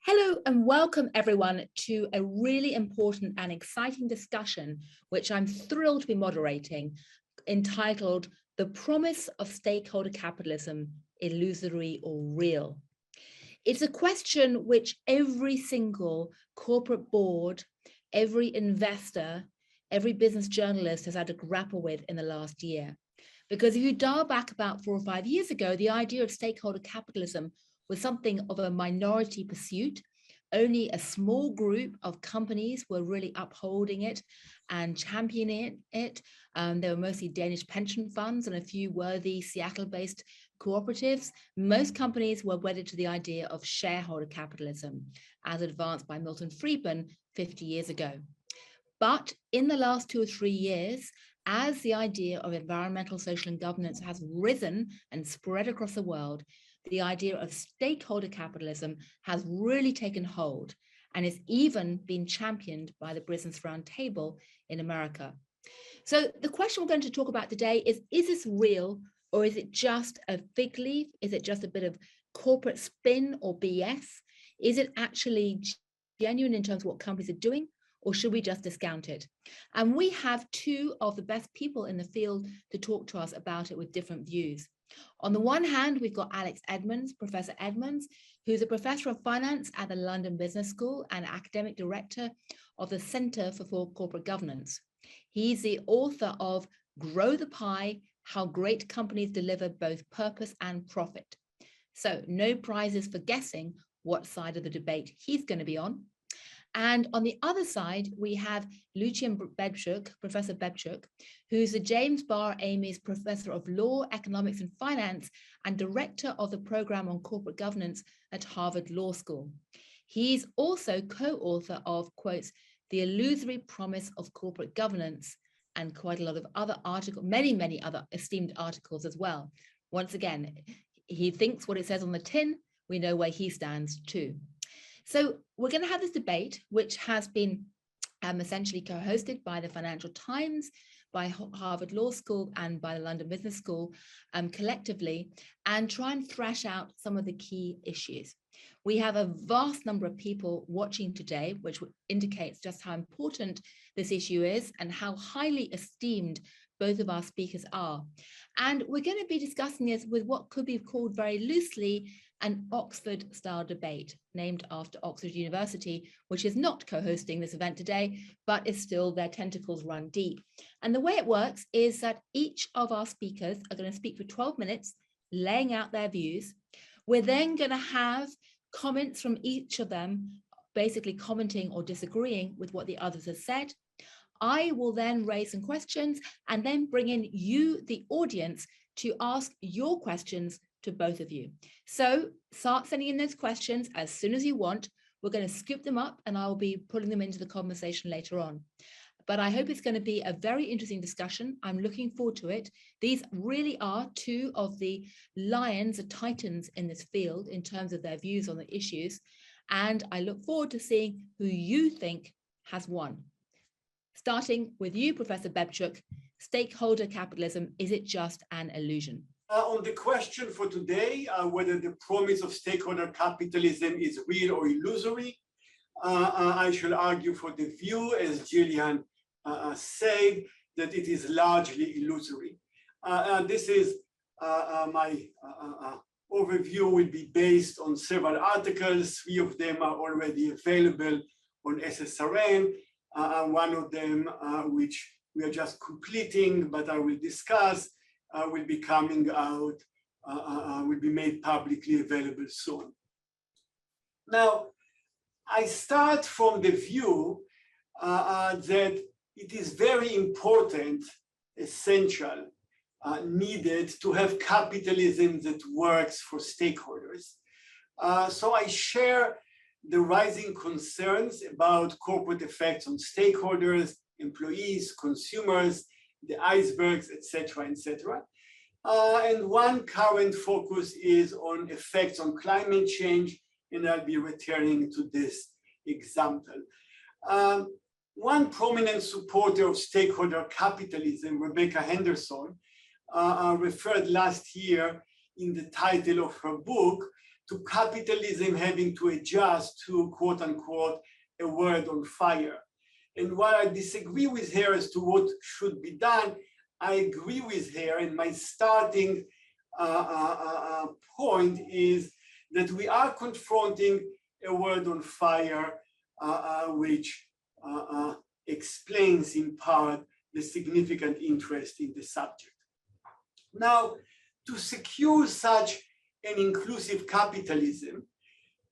Hello and welcome everyone to a really important and exciting discussion, which I'm thrilled to be moderating, entitled The Promise of Stakeholder Capitalism, Illusory or Real? It's a question which every single corporate board, every investor, every business journalist has had to grapple with in the last year. Because if you dial back about 4 or 5 years ago, the idea of stakeholder capitalism was something of a minority pursuit. Only a small group of companies were really upholding it and championing it. There were mostly Danish pension funds and a few worthy Seattle-based cooperatives. Most companies were wedded to the idea of shareholder capitalism, as advanced by Milton Friedman 50 years ago. But in the last 2 or 3 years, as the idea of environmental, social, and governance has risen and spread across the world, the idea of stakeholder capitalism has really taken hold and is even been championed by the Business Roundtable in America. So the question we're going to talk about today is this real, or is it just a fig leaf? Is it just a bit of corporate spin or BS? Is it actually genuine in terms of what companies are doing? Or should we just discount it? And we have two of the best people in the field to talk to us about it with different views. On the one hand, we've got Edmans, Professor Edmans, who's a professor of finance at the London Business School and academic director of the Centre for Corporate Governance. He's the author of Grow the Pie, How Great Companies Deliver Both Purpose and Profit. So no prizes for guessing what side of the debate he's going to be on. And on the other side, we have Lucian Bebchuk, Professor Bebchuk, who's the James Barr Ames Professor of Law, Economics and Finance and Director of the Program on Corporate Governance at Harvard Law School. He's also co-author of, quotes, The Illusory Promise of Corporate Governance, and quite a lot of other articles, many other esteemed articles as well. Once again, he thinks what it says on the tin, we know where he stands too. So we're going to have this debate, which has been essentially co-hosted by the Financial Times, by Harvard Law School and by the London Business School collectively, and try and thrash out some of the key issues. We have a vast number of people watching today, which indicates just how important this issue is and how highly esteemed both of our speakers are. And we're going to be discussing this with what could be called very loosely an Oxford-style debate, named after Oxford University, which is not co-hosting this event today, but is still, their tentacles run deep. And the way it works is that each of our speakers are going to speak for 12 minutes, laying out their views. We're then going to have comments from each of them, basically commenting or disagreeing with what the others have said. I will then raise some questions and then bring in you, the audience, to ask your questions to both of you. So start sending in those questions as soon as you want. We're going to scoop them up and I'll be putting them into the conversation later on. But I hope it's going to be a very interesting discussion. I'm looking forward to it. These really are two of the lions, the titans in this field in terms of their views on the issues. And I look forward to seeing who you think has won. Starting with you, Professor Bebchuk, stakeholder capitalism, is it just an illusion? On the question for today, whether the promise of stakeholder capitalism is real or illusory, I shall argue for the view, as Gillian said, that it is largely illusory. This is my overview will be based on several articles. 3 of them are already available on SSRN. One of them, which we are just completing, but I will discuss, will be coming out, will be made publicly available soon. Now, I start from the view that it is very important, essential, needed to have capitalism that works for stakeholders. So I share the rising concerns about corporate effects on stakeholders, employees, consumers, the icebergs, etc., etc. And one current focus is on effects on climate change, and I'll be returning to this example. One prominent supporter of stakeholder capitalism, Rebecca Henderson, referred last year in the title of her book to capitalism having to adjust to, quote unquote, a world on fire. And while I disagree with her as to what should be done, I agree with her, and my starting point is that we are confronting a world on fire, which explains in part the significant interest in the subject. Now, to secure such an inclusive capitalism,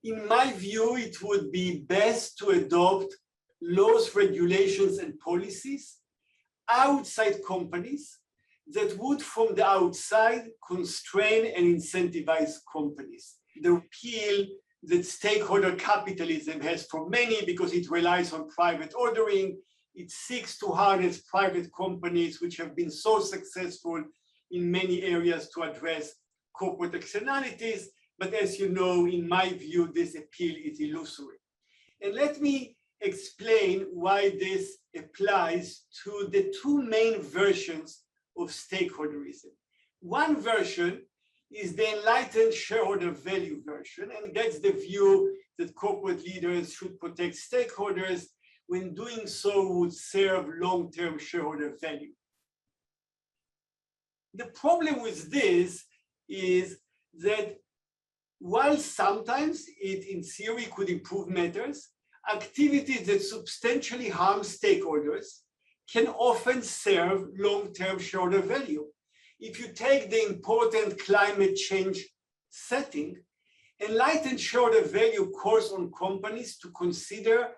in my view, it would be best to adopt laws, regulations, and policies outside companies that would, from the outside, constrain and incentivize companies. The appeal that stakeholder capitalism has for many, because it relies on private ordering, it seeks to harness private companies which have been so successful in many areas to address corporate externalities. But as you know, in my view, this appeal is illusory. And let me explain why this applies to the two main versions of stakeholderism. One version is the enlightened shareholder value version, and that's the view that corporate leaders should protect stakeholders when doing so would serve long-term shareholder value. The problem with this is that while sometimes it in theory could improve matters, activities that substantially harm stakeholders can often serve long-term shareholder value. If you take the important climate change setting, enlightened shareholder value calls on companies to consider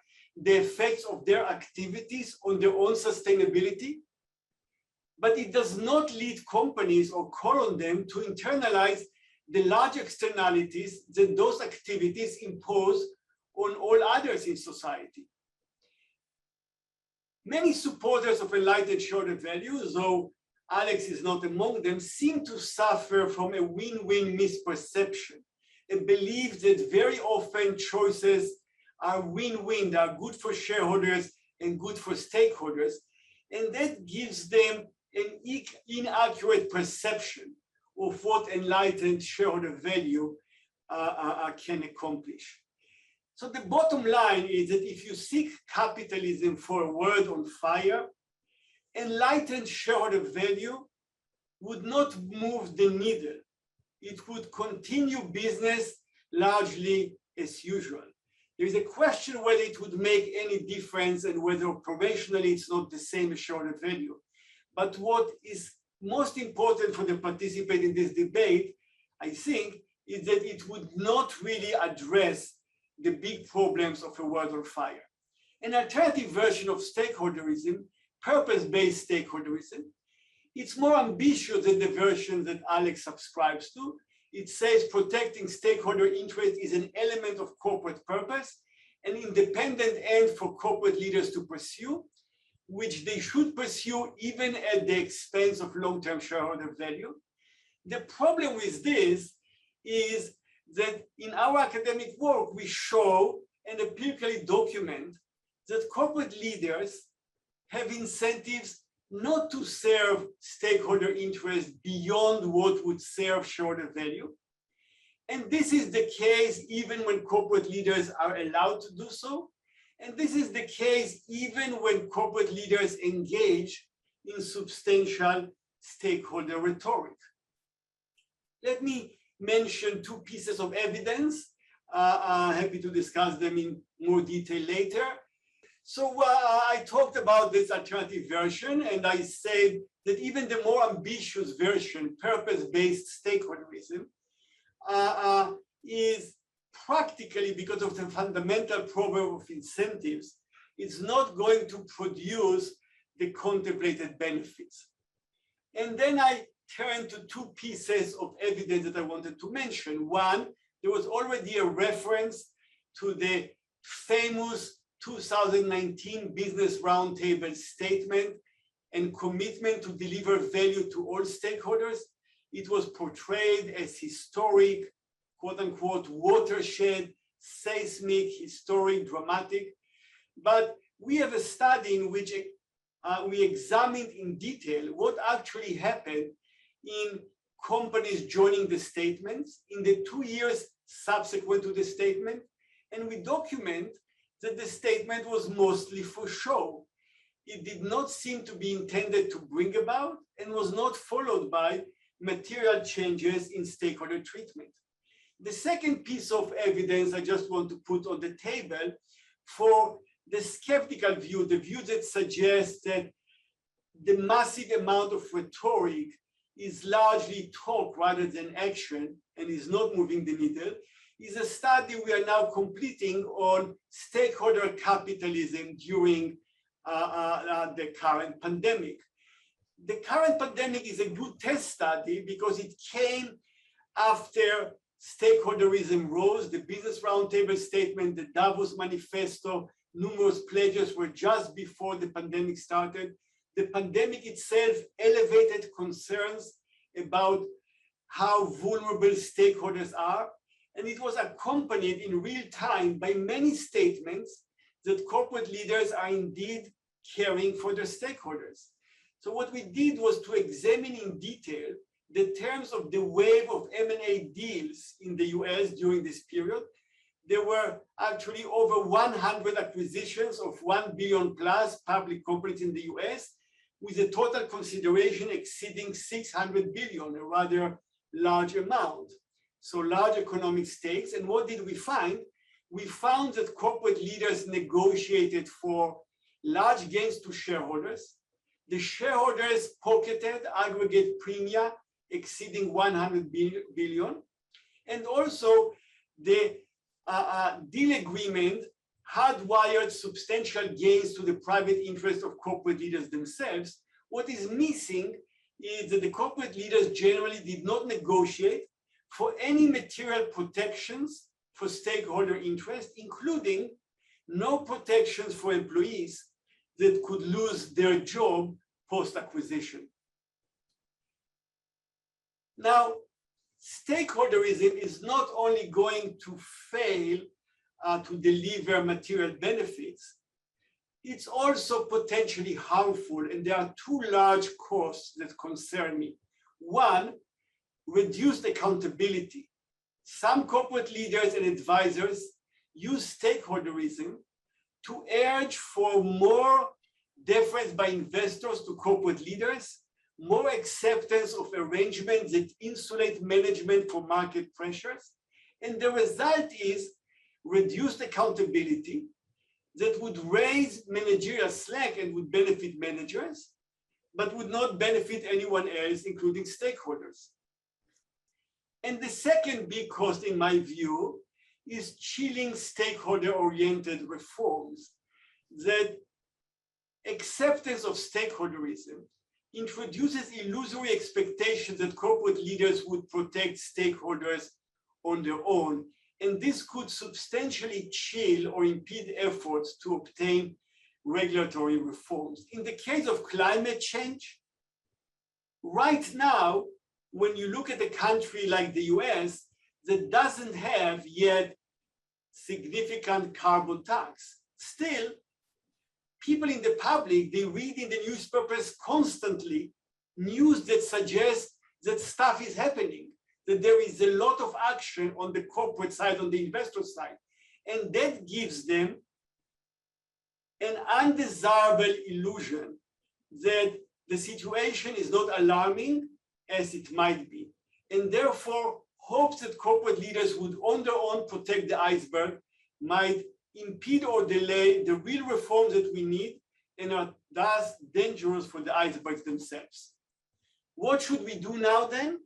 the effects of their activities on their own sustainability, but it does not lead companies or call on them to internalize the large externalities that those activities impose on all others in society. Many supporters of enlightened shareholder value, though Alex is not among them, seem to suffer from a win-win misperception, a belief that very often choices are win-win, they are good for shareholders and good for stakeholders, and that gives them an inaccurate perception of what enlightened shareholder value can accomplish. So the bottom line is that if you seek capitalism for a world on fire, enlightened shareholder value would not move the needle. It would continue business largely as usual. There is a question whether it would make any difference and whether operationally it's not the same as shareholder value. But what is most important for the participants in this debate, I think, is that it would not really address the big problems of a world on fire. An alternative version of stakeholderism, purpose-based stakeholderism, it's more ambitious than the version that Alex subscribes to. It says protecting stakeholder interest is an element of corporate purpose, an independent end for corporate leaders to pursue, which they should pursue even at the expense of long-term shareholder value. The problem with this is that in our academic work, we show and empirically document that corporate leaders have incentives not to serve stakeholder interests beyond what would serve shareholder value. And this is the case even when corporate leaders are allowed to do so. And this is the case even when corporate leaders engage in substantial stakeholder rhetoric. Let me mention two pieces of evidence. I'm happy to discuss them in more detail later. So I talked about this alternative version, and I said that even the more ambitious version, purpose-based stakeholderism, is practically, because of the fundamental problem of incentives, it's not going to produce the contemplated benefits. And then I turned to two pieces of evidence that I wanted to mention. One, there was already a reference to the famous 2019 Business Roundtable statement and commitment to deliver value to all stakeholders. It was portrayed as historic, quote unquote, watershed, seismic, historic, dramatic. But we have a study in which we examined in detail what actually happened in companies joining the statements in the 2 years subsequent to the statement, and we document that the statement was mostly for show. It did not seem to be intended to bring about and was not followed by material changes in stakeholder treatment. The second piece of evidence I just want to put on the table for the skeptical view, the view that suggests that the massive amount of rhetoric is largely talk rather than action and is not moving the needle, is a study we are now completing on stakeholder capitalism during the current pandemic. The current pandemic is a good test study because it came after stakeholderism rose, the Business Roundtable statement, the Davos Manifesto, numerous pledges were just before the pandemic started. The pandemic itself elevated concerns about how vulnerable stakeholders are, and it was accompanied in real time by many statements that corporate leaders are indeed caring for their stakeholders. So what we did was to examine in detail the terms of the wave of M&A deals in the US during this period. There were actually over 100 acquisitions of 1 billion plus public companies in the US, with a total consideration exceeding 600 billion, a rather large amount. So large economic stakes. And what did we find? We found that corporate leaders negotiated for large gains to shareholders. The shareholders pocketed aggregate premia exceeding 100 billion. And also the deal agreement hardwired substantial gains to the private interest of corporate leaders themselves. What is missing is that the corporate leaders generally did not negotiate for any material protections for stakeholder interest, including no protections for employees that could lose their job post-acquisition. Now, stakeholderism is not only going to fail to deliver material benefits, it's also potentially harmful, and there are two large costs that concern me. One, reduced accountability. Some corporate leaders and advisors use stakeholderism to urge for more deference by investors to corporate leaders, more acceptance of arrangements that insulate management from market pressures. And the result is reduced accountability that would raise managerial slack and would benefit managers, but would not benefit anyone else, including stakeholders. And the second big cost, in my view, is chilling stakeholder-oriented reforms. That acceptance of stakeholderism introduces illusory expectations that corporate leaders would protect stakeholders on their own. And this could substantially chill or impede efforts to obtain regulatory reforms. In the case of climate change, right now, when you look at a country like the US that doesn't have yet significant carbon tax, still, people in the public, they read in the newspapers constantly news that suggests that stuff is happening, that there is a lot of action on the corporate side, on the investor side. And that gives them an undesirable illusion that the situation is not alarming as it might be. And therefore, hopes that corporate leaders would on their own protect the iceberg might impede or delay the real reforms that we need and are thus dangerous for the icebergs themselves. What should we do now then?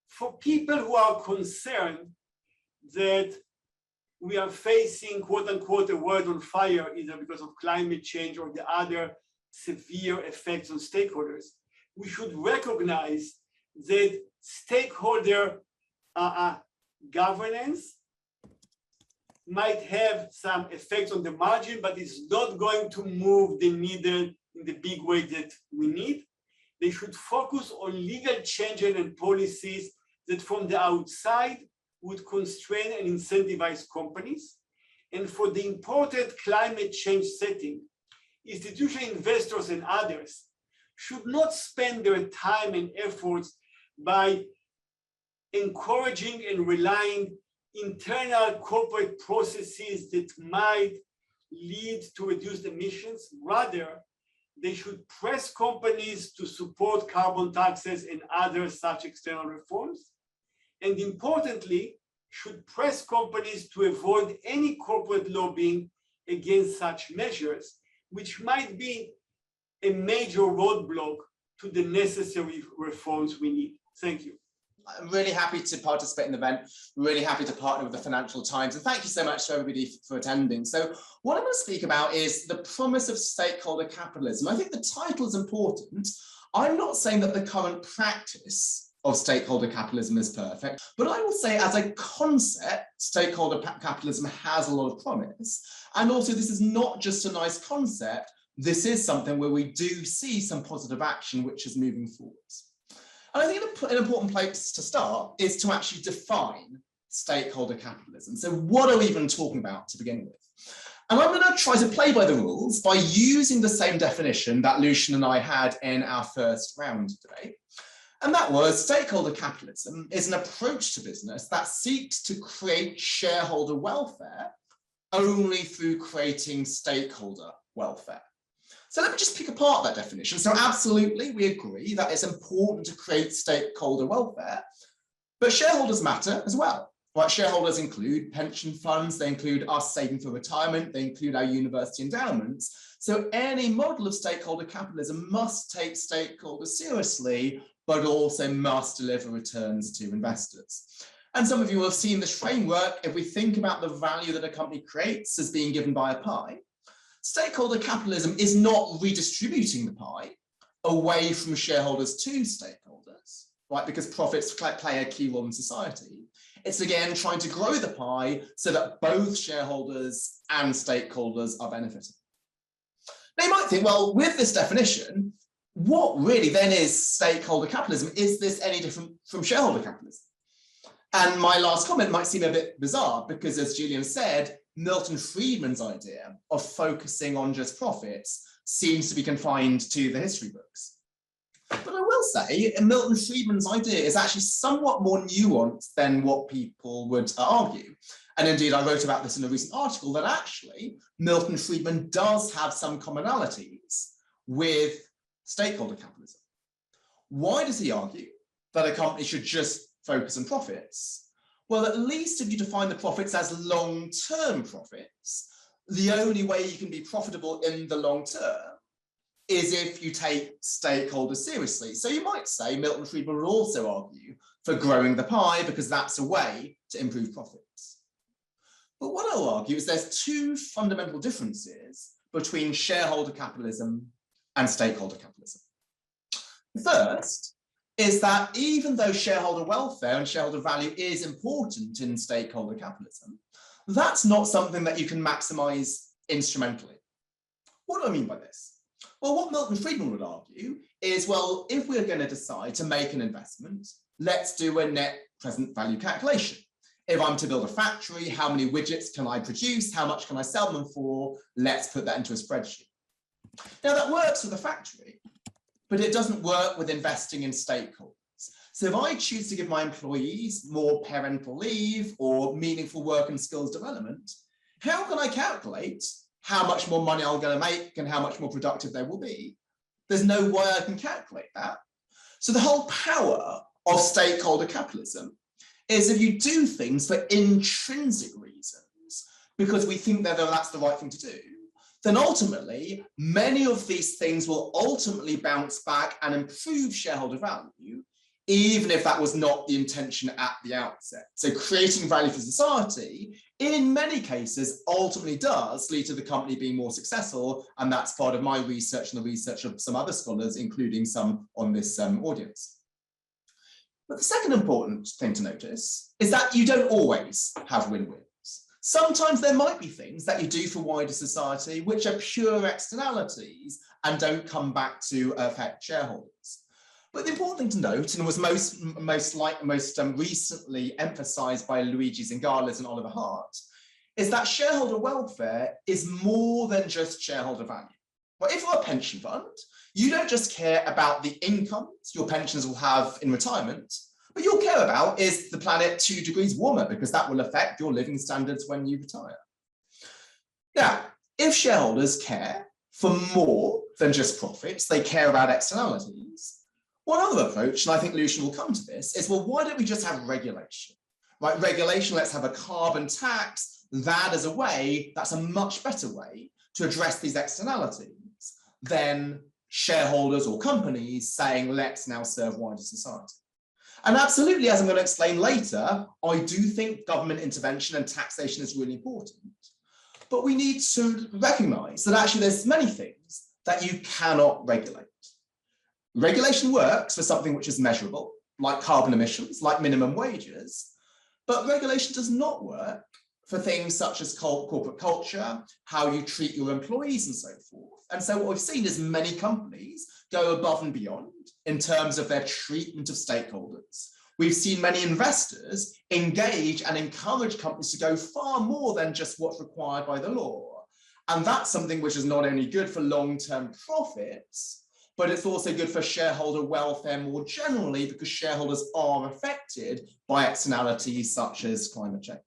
For people who are concerned that we are facing, quote unquote, a world on fire, either because of climate change or the other severe effects on stakeholders, we should recognize that stakeholder governance might have some effects on the margin, but it's not going to move the needle in the big way that we need. They should focus on legal changes and policies that from the outside would constrain and incentivize companies. And for the important climate change setting, institutional investors and others should not spend their time and efforts by encouraging and relying internal corporate processes that might lead to reduced emissions. Rather, they should press companies to support carbon taxes and other such external reforms. And importantly, should press companies to avoid any corporate lobbying against such measures, which might be a major roadblock to the necessary reforms we need. Thank you. I'm really happy to participate in the event, really happy to partner with the Financial Times, and thank you so much to everybody for attending. So what I'm going to speak about is the promise of stakeholder capitalism. I think the title is important. I'm not saying that the current practice of stakeholder capitalism is perfect, but I will say as a concept, stakeholder capitalism has a lot of promise. And also this is not just a nice concept, this is something where we do see some positive action which is moving forwards. And I think an important place to start is to actually define stakeholder capitalism. So what are we even talking about to begin with? And I'm going to try to play by the rules by using the same definition that Lucian and I had in our first round today. And that was stakeholder capitalism is an approach to business that seeks to create shareholder welfare only through creating stakeholder welfare. So let me just pick apart that definition. So absolutely, we agree that it's important to create stakeholder welfare, but shareholders matter as well. Right? Shareholders include pension funds, they include us saving for retirement, they include our university endowments. So any model of stakeholder capitalism must take stakeholders seriously, but also must deliver returns to investors. And some of you will have seen this framework. If we think about the value that a company creates as being given by a pie, stakeholder capitalism is not redistributing the pie away from shareholders to stakeholders, right? Because profits play a key role in society. It's again trying to grow the pie so that both shareholders and stakeholders are benefiting. Now you might think, well, with this definition, what really then is stakeholder capitalism? Is this any different from shareholder capitalism? And my last comment might seem a bit bizarre because, as Gillian said, Milton Friedman's idea of focusing on just profits seems to be confined to the history books. But I will say, Milton Friedman's idea is actually somewhat more nuanced than what people would argue. And indeed, I wrote about this in a recent article that actually Milton Friedman does have some commonalities with stakeholder capitalism. Why does he argue that a company should just focus on profits? Well, at least if you define the profits as long-term profits, the only way you can be profitable in the long term is if you take stakeholders seriously. So you might say Milton Friedman would also argue for growing the pie because that's a way to improve profits. But what I'll argue is there's two fundamental differences between shareholder capitalism and stakeholder capitalism. The first is that even though shareholder welfare and shareholder value is important in stakeholder capitalism, that's not something that you can maximize instrumentally. What do I mean by this? Well, what Milton Friedman would argue is, well, if we're going to decide to make an investment, let's do a net present value calculation. If I'm to build a factory, how many widgets can I produce? How much can I sell them for? Let's put that into a spreadsheet. Now that works with a factory, but it doesn't work with investing in stakeholders. So if I choose to give my employees more parental leave or meaningful work and skills development, how can I calculate how much more money I'm going to make and how much more productive they will be? There's no way I can calculate that. So the whole power of stakeholder capitalism is if you do things for intrinsic reasons, because we think that that's the right thing to do, then ultimately, many of these things will ultimately bounce back and improve shareholder value, even if that was not the intention at the outset. So creating value for society, in many cases, ultimately does lead to the company being more successful, and that's part of my research and the research of some other scholars, including some on this audience. But the second important thing to notice is that you don't always have win-wins. Sometimes there might be things that you do for wider society which are pure externalities and don't come back to affect shareholders. But the important thing to note, and was most recently emphasized by Luigi Zingalis and Oliver Hart, is that shareholder welfare is more than just shareholder value. Well, if you're a pension fund, you don't just care about the incomes your pensions will have in retirement, What you'll care about is the planet 2 degrees warmer, because that will affect your living standards when you retire. Now, if shareholders care for more than just profits, they care about externalities, one other approach, and I think Lucian will come to this, is, well, why don't we just have regulation? Right, regulation, let's have a carbon tax. That is a way, that's a much better way to address these externalities than shareholders or companies saying, let's now serve wider society. And absolutely, as I'm going to explain later, I do think government intervention and taxation is really important. But we need to recognize that actually there's many things that you cannot regulate. Regulation works for something which is measurable, like carbon emissions, like minimum wages, but regulation does not work for things such as corporate culture, how you treat your employees and so forth. And so what we've seen is many companies go above and beyond in terms of their treatment of stakeholders. We've seen many investors engage and encourage companies to go far more than just what's required by the law. And that's something which is not only good for long-term profits, but it's also good for shareholder welfare more generally, because shareholders are affected by externalities such as climate change.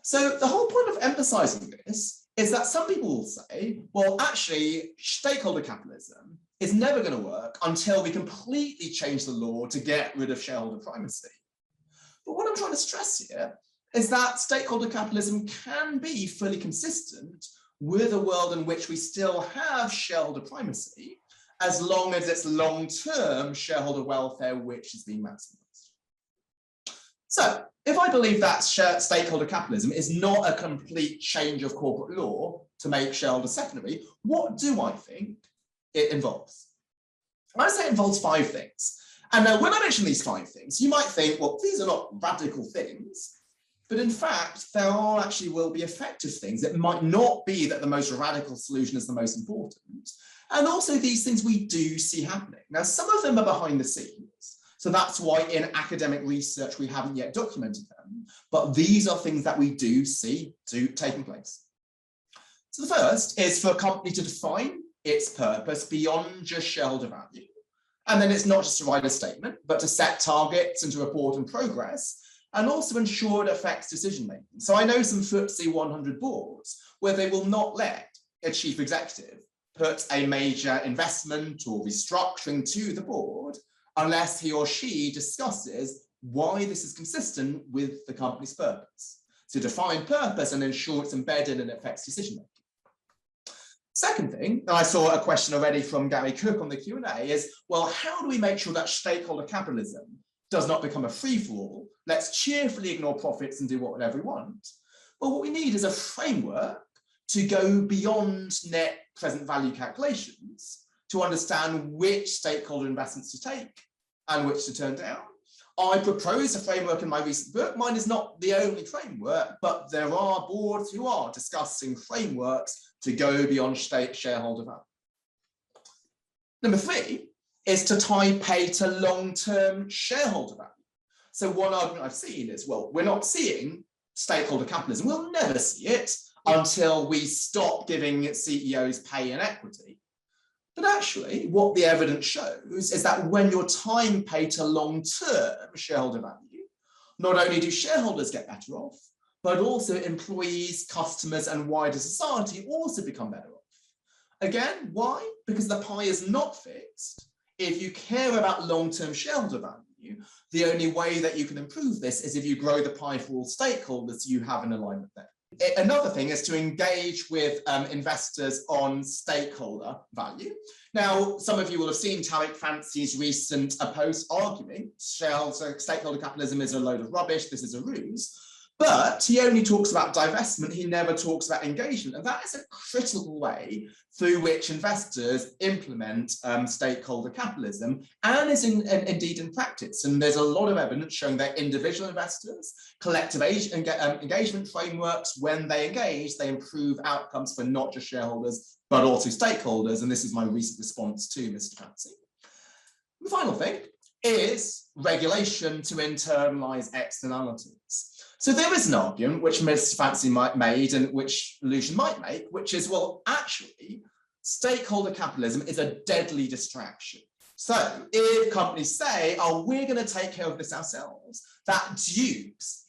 So the whole point of emphasizing this is that some people will say, well, actually, stakeholder capitalism is never going to work until we completely change the law to get rid of shareholder primacy. But what I'm trying to stress here is that stakeholder capitalism can be fully consistent with a world in which we still have shareholder primacy, as long as it's long-term shareholder welfare which is being maximized. So, if I believe that stakeholder capitalism is not a complete change of corporate law to make shareholders secondary, what do I think it involves? I say it involves 5 things. And now when I mention these 5 things, you might think, well, these are not radical things, but in fact, there are actually will be effective things. It might not be that the most radical solution is the most important. And also these things we do see happening. Now, some of them are behind the scenes. So that's why in academic research, we haven't yet documented them. But these are things that we do see taking place. So the first is for a company to define its purpose beyond just shareholder value. And then it's not just to write a statement, but to set targets and to report on progress, and also ensure it affects decision making. So I know some FTSE 100 boards where they will not let a chief executive put a major investment or restructuring to the board unless he or she discusses why this is consistent with the company's purpose. So define purpose and ensure it's embedded and affects decision making. Second thing, and I saw a question already from Gary Cook on the Q&A, is, well, how do we make sure that stakeholder capitalism does not become a free-for-all? Let's cheerfully ignore profits and do whatever we want. Well, what we need is a framework to go beyond net present value calculations to understand which stakeholder investments to take and which to turn down. I proposed a framework in my recent book. Mine is not the only framework, but there are boards who are discussing frameworks to go beyond shareholder value. Number 3 is to tie pay to long-term shareholder value. So one argument I've seen is, well, we're not seeing stakeholder capitalism. We'll never see it until we stop giving CEOs pay and equity. But actually, what the evidence shows is that when you're tying pay to long-term shareholder value, not only do shareholders get better off, but also employees, customers, and wider society also become better off. Again, why? Because the pie is not fixed. If you care about long-term shareholder value, the only way that you can improve this is if you grow the pie for all stakeholders, you have an alignment there. Another thing is to engage with investors on stakeholder value. Now, some of you will have seen Tariq Fancy's recent post arguing stakeholder capitalism is a load of rubbish, this is a ruse. But he only talks about divestment, he never talks about engagement. And that is a critical way through which investors implement stakeholder capitalism, and is indeed in practice. And there's a lot of evidence showing that individual investors, collective engagement frameworks, when they engage, they improve outcomes for not just shareholders, but also stakeholders. And this is my recent response to Mr. Fancy. The final thing is regulation to internalize externalities. So there is an argument which Mr. Fancy made and which Lucian might make, which is, well, actually, stakeholder capitalism is a deadly distraction. So if companies say, oh, we're going to take care of this ourselves, that dupes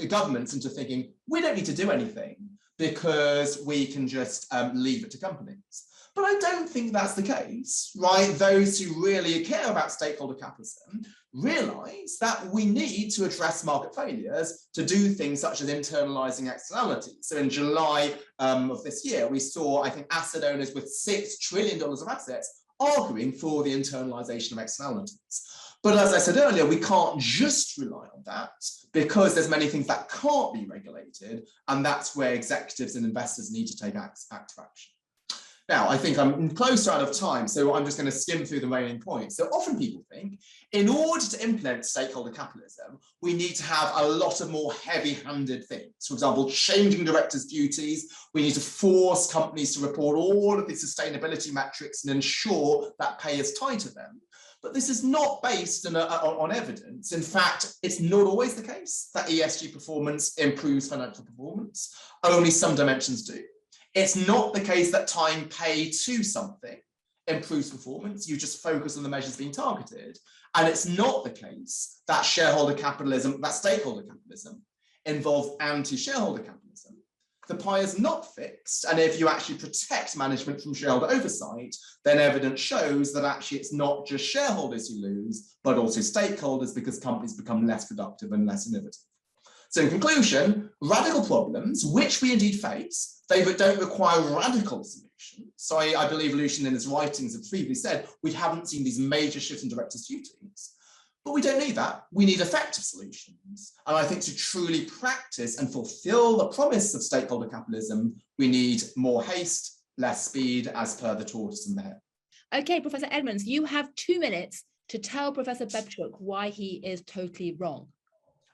governments into thinking, we don't need to do anything because we can just leave it to companies. But I don't think that's the case, right? Those who really care about stakeholder capitalism realize that we need to address market failures to do things such as internalizing externalities. So in July of this year, we saw, I think, asset owners with $6 trillion of assets arguing for the internalization of externalities. But as I said earlier, we can't just rely on that because there's many things that can't be regulated, and that's where executives and investors need to take active action. Now, I think I'm close to out of time, so I'm just going to skim through the remaining points. So often people think, in order to implement stakeholder capitalism, we need to have a lot of more heavy-handed things. For example, changing directors' duties. We need to force companies to report all of the sustainability metrics and ensure that pay is tied to them. But this is not based on evidence. In fact, it's not always the case that ESG performance improves financial performance. Only some dimensions do. It's not the case that tying pay to something improves performance. You just focus on the measures being targeted. And it's not the case that shareholder capitalism, that stakeholder capitalism, involves anti-shareholder capitalism. The pie is not fixed. And if you actually protect management from shareholder oversight, then evidence shows that actually it's not just shareholders who lose, but also stakeholders, because companies become less productive and less innovative. So in conclusion, radical problems, which we indeed face, they don't require radical solutions. So I believe Lucian in his writings have previously said, we haven't seen these major shifts in directors' duties. But we don't need that. We need effective solutions. And I think to truly practice and fulfill the promise of stakeholder capitalism, we need more haste, less speed, as per the tortoise and the hare. Okay, Professor Edmans, you have 2 minutes to tell Professor Bebchuk why he is totally wrong.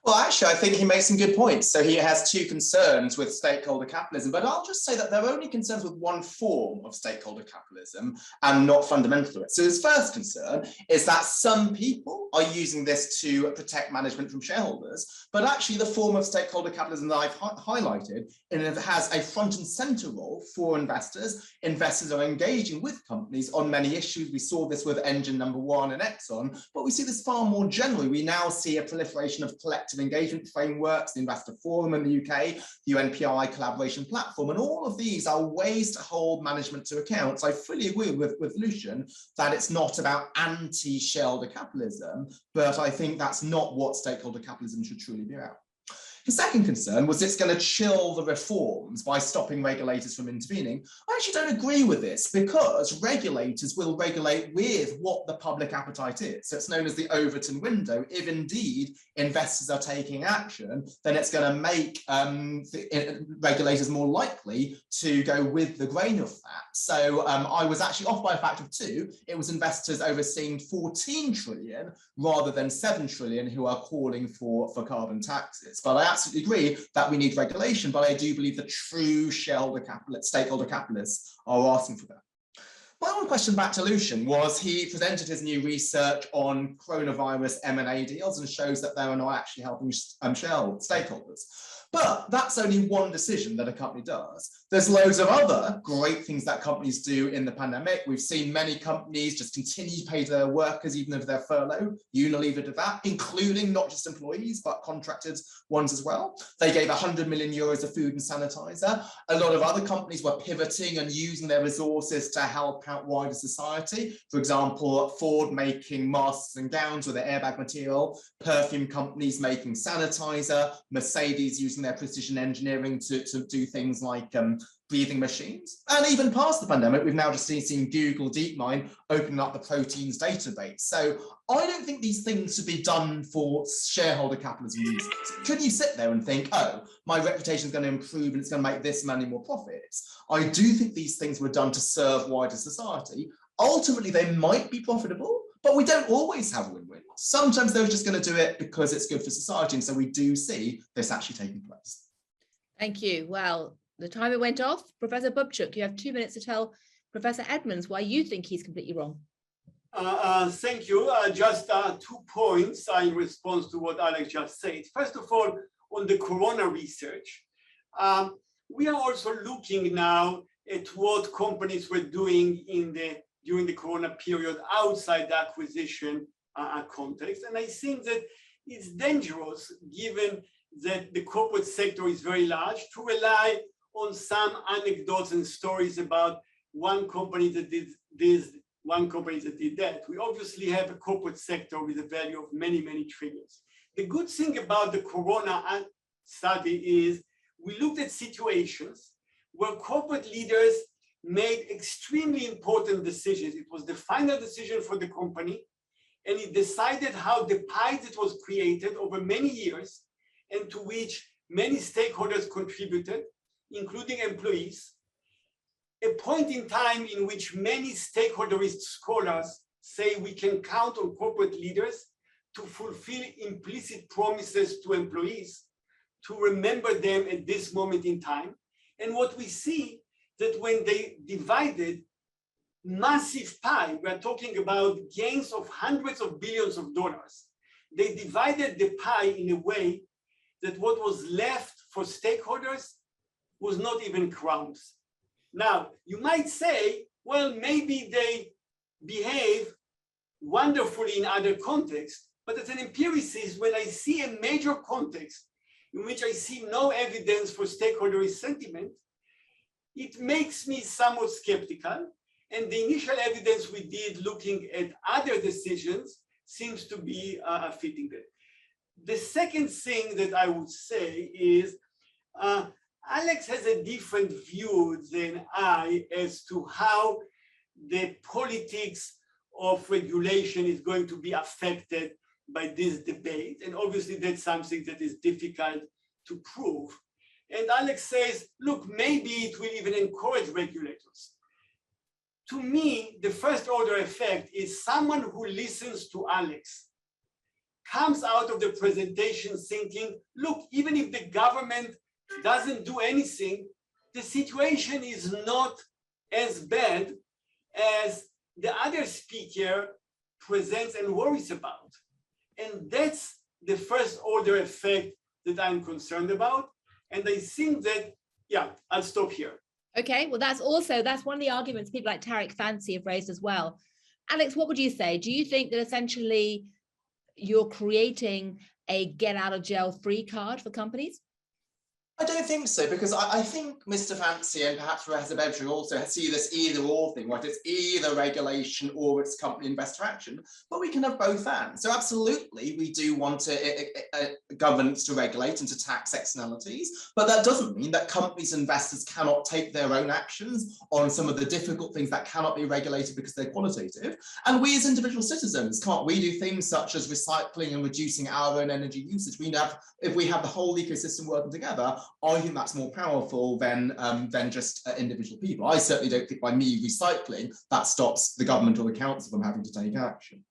Well, actually, I think he makes some good points. So he has two concerns with stakeholder capitalism, but I'll just say that they're only concerns with one form of stakeholder capitalism and not fundamental to it. So his first concern is that some people are using this to protect management from shareholders, but actually the form of stakeholder capitalism that I've highlighted, and it has a front and center role for investors. Investors are engaging with companies on many issues. We saw this with Engine Number 1 and Exxon, but we see this far more generally. We now see a proliferation of collective engagement frameworks, the Investor Forum in the UK, the UNPI collaboration platform, and all of these are ways to hold management to account. So I fully agree with Lucian that it's not about anti-shareholder capitalism, but I think that's not what stakeholder capitalism should truly be about. His second concern was it's going to chill the reforms by stopping regulators from intervening. I actually don't agree with this, because regulators will regulate with what the public appetite is. So it's known as the Overton window. If indeed investors are taking action, then it's going to make regulators more likely to go with the grain of that. So I was actually off by a factor of 2. It was investors overseeing 14 trillion rather than 7 trillion who are calling for carbon taxes. But I absolutely agree that we need regulation, but I do believe the true stakeholder capitalists are asking for that. My one question back to Lucian was, he presented his new research on coronavirus M&A deals and shows that they are not actually helping stakeholders. But that's only one decision that a company does. There's loads of other great things that companies do in the pandemic. We've seen many companies just continue to pay their workers even if they're furloughed. Unilever did that, including not just employees, but contracted ones as well. They gave 100 million euros of food and sanitizer. A lot of other companies were pivoting and using their resources to help out wider society. For example, Ford making masks and gowns with their airbag material, perfume companies making sanitizer, Mercedes using their precision engineering to do things like breathing machines. And even past the pandemic, we've now just seen Google DeepMind opening up the proteins database. So I don't think these things should be done for shareholder capitalism reasons. Could you sit there and think, oh, my reputation is going to improve and it's going to make this many more profits? I do think these things were done to serve wider society. Ultimately, they might be profitable, but we don't always have win-win. Sometimes they're just going to do it because it's good for society. And so we do see this actually taking place. Thank you. Well, the timer went off. Professor Bebchuk, you have 2 minutes to tell Professor Edmans why you think he's completely wrong. Thank you. Just 2 points in response to what Alex just said. First of all, on the corona research, we are also looking now at what companies were doing in the during the Corona period outside the acquisition context. And I think that it's dangerous, given that the corporate sector is very large, to rely on some anecdotes and stories about one company that did this, one company that did that. We obviously have a corporate sector with a value of many, many trillions. The good thing about the Corona study is we looked at situations where corporate leaders made extremely important decisions. It was the final decision for the company, and it decided how the pie that was created over many years and to which many stakeholders contributed, including employees, a point in time in which many stakeholderist scholars say we can count on corporate leaders to fulfill implicit promises to employees, to remember them at this moment in time. And what we see that when they divided massive pie, we're talking about gains of hundreds of billions of dollars, they divided the pie in a way that what was left for stakeholders was not even crumbs. Now, you might say, well, maybe they behave wonderfully in other contexts, but as an empiricist, when I see a major context in which I see no evidence for stakeholder sentiment, it makes me somewhat skeptical. And the initial evidence we did looking at other decisions seems to be fitting that. The second thing that I would say is, Alex has a different view than I as to how the politics of regulation is going to be affected by this debate. And obviously that's something that is difficult to prove. And Alex says, look, maybe it will even encourage regulators. To me, the first order effect is someone who listens to Alex comes out of the presentation thinking, look, even if the government doesn't do anything, the situation is not as bad as the other speaker presents and worries about. And that's the first order effect that I'm concerned about. And I think that, yeah, I'll stop here. Okay, well, that's one of the arguments people like Tariq Fancy have raised as well. Alex, what would you say? Do you think that essentially you're creating a get out of jail free card for companies? I don't think so, because I think Mr. Fancy and perhaps Professor Bebchuk also see this either or thing, right? It's either regulation or it's company investor action, but we can have both and. So absolutely, we do want governments to regulate and to tax externalities, but that doesn't mean that companies and investors cannot take their own actions on some of the difficult things that cannot be regulated because they're qualitative. And we as individual citizens, can't we do things such as recycling and reducing our own energy usage? If we have the whole ecosystem working together, I think that's more powerful than just individual people. I certainly don't think by me recycling, that stops the government or the council from having to take action.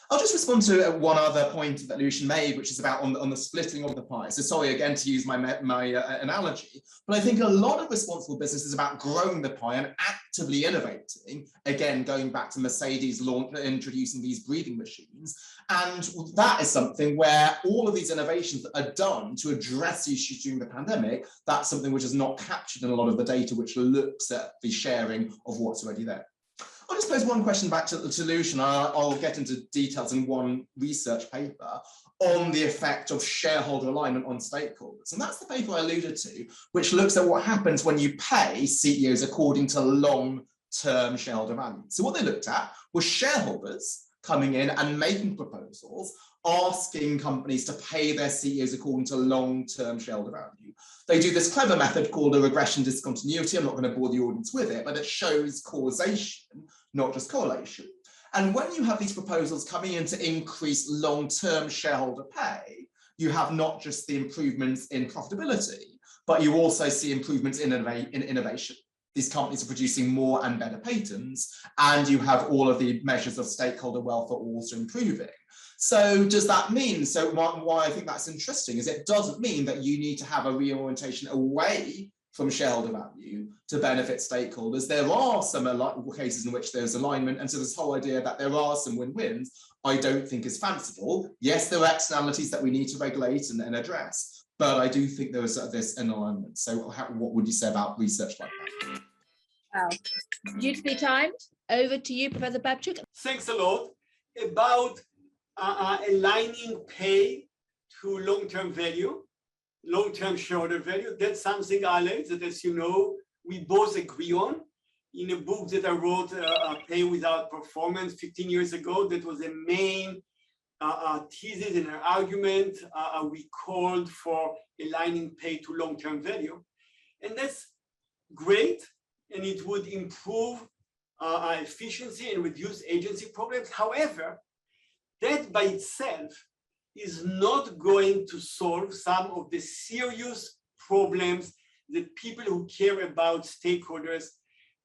I'll just respond to one other point that Lucian made, which is about on the splitting of the pie. So sorry again to use my analogy, but I think a lot of responsible business is about growing the pie and actively innovating. Again, going back to Mercedes introducing these breathing machines. And that is something where all of these innovations that are done to address issues during the pandemic, that's something which is not captured in a lot of the data which looks at the sharing of what's already there. I'll just pose one question back to Lucian. I'll get into details in one research paper on the effect of shareholder alignment on stakeholders. And that's the paper I alluded to, which looks at what happens when you pay CEOs according to long-term shareholder value. So what they looked at was shareholders coming in and making proposals, asking companies to pay their CEOs according to long-term shareholder value. They do this clever method called a regression discontinuity. I'm not going to bore the audience with it, but it shows causation, not just correlation. And when you have these proposals coming in to increase long-term shareholder pay, you have not just the improvements in profitability, but you also see improvements in innovation. These companies are producing more and better patents, and you have all of the measures of stakeholder welfare also improving. So does that mean, so why I think that's interesting is it doesn't mean that you need to have a reorientation away from shareholder value to benefit stakeholders. There are some cases in which there's alignment, and so this whole idea that there are some win-wins, I don't think is fanciful. Yes, there are externalities that we need to regulate and address, but I do think there is this alignment. So what would you say about research like that? Wow. Due to be timed, Over to you, Professor Bebchuk. Thanks a lot. About aligning pay to long-term value, long-term shareholder value. That's something, Alex, that, as you know, we both agree on. In a book that I wrote, Pay Without Performance, 15 years ago, that was a main thesis in our argument. We called for aligning pay to long-term value. And that's great, and it would improve efficiency and reduce agency problems. However, that by itself is not going to solve some of the serious problems that people who care about stakeholders,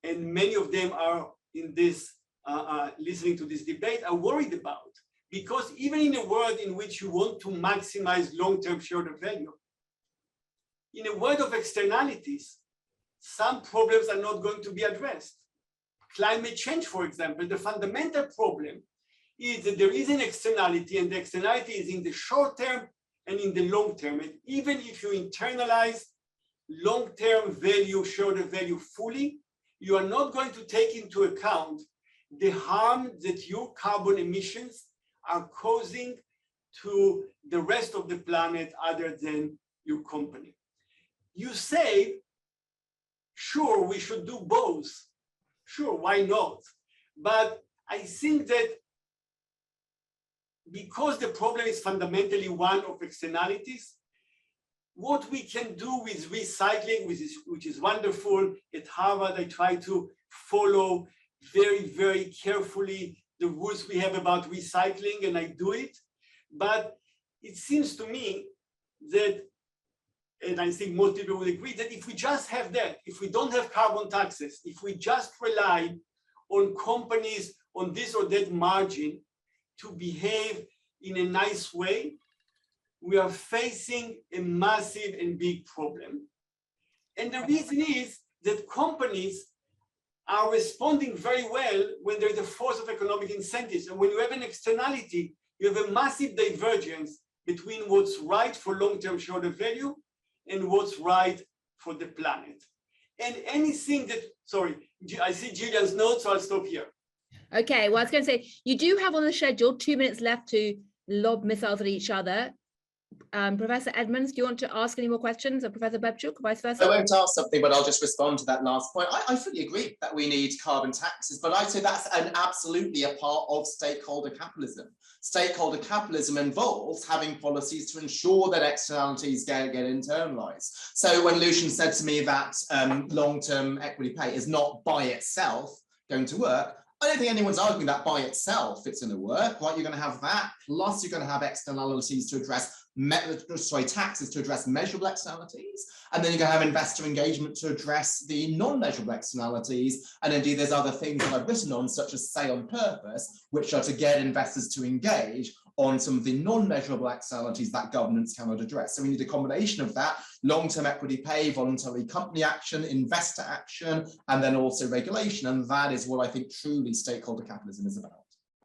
and many of them are in this, listening to this debate, are worried about. Because even in a world in which you want to maximize long-term shareholder value, in a world of externalities, some problems are not going to be addressed. Climate change, for example, the fundamental problem is that there is an externality, and the externality is in the short term and in the long term. And even if you internalize long-term value, shareholder value fully, you are not going to take into account the harm that your carbon emissions are causing to the rest of the planet other than your company. You say, sure, we should do both. Sure, why not? But I think that because the problem is fundamentally one of externalities, what we can do with recycling, which is wonderful. At Harvard, I try to follow very, very carefully the rules we have about recycling, and I do it. But it seems to me that, and I think most people would agree, that if we just have that, if we don't have carbon taxes, if we just rely on companies on this or that margin to behave in a nice way, we are facing a massive and big problem. And the reason is that companies are responding very well when there's a force of economic incentives. And when you have an externality, you have a massive divergence between what's right for long-term shareholder value and what's right for the planet. And anything that, sorry, I see Gillian's notes, so I'll stop here. Okay, well, I was going to say, you do have on the schedule 2 minutes left to lob missiles at each other. Professor Edmans, do you want to ask any more questions, or Professor Bebchuk, vice versa? I won't ask something, but I'll just respond to that last point. I fully agree that we need carbon taxes, but I'd say that's absolutely a part of stakeholder capitalism. Stakeholder capitalism involves having policies to ensure that externalities get internalized. So when Lucian said to me that long-term equity pay is not by itself going to work, I don't think anyone's arguing that by itself it's going to work, right? You're going to have that, plus you're going to have externalities to address, taxes to address measurable externalities, and then you're going to have investor engagement to address the non-measurable externalities, and indeed there's other things that I've written on, such as say on purpose, which are to get investors to engage on some of the non-measurable externalities that governments cannot address. So we need a combination of that: long-term equity pay, voluntary company action, investor action, and then also regulation. And that is what I think truly stakeholder capitalism is about.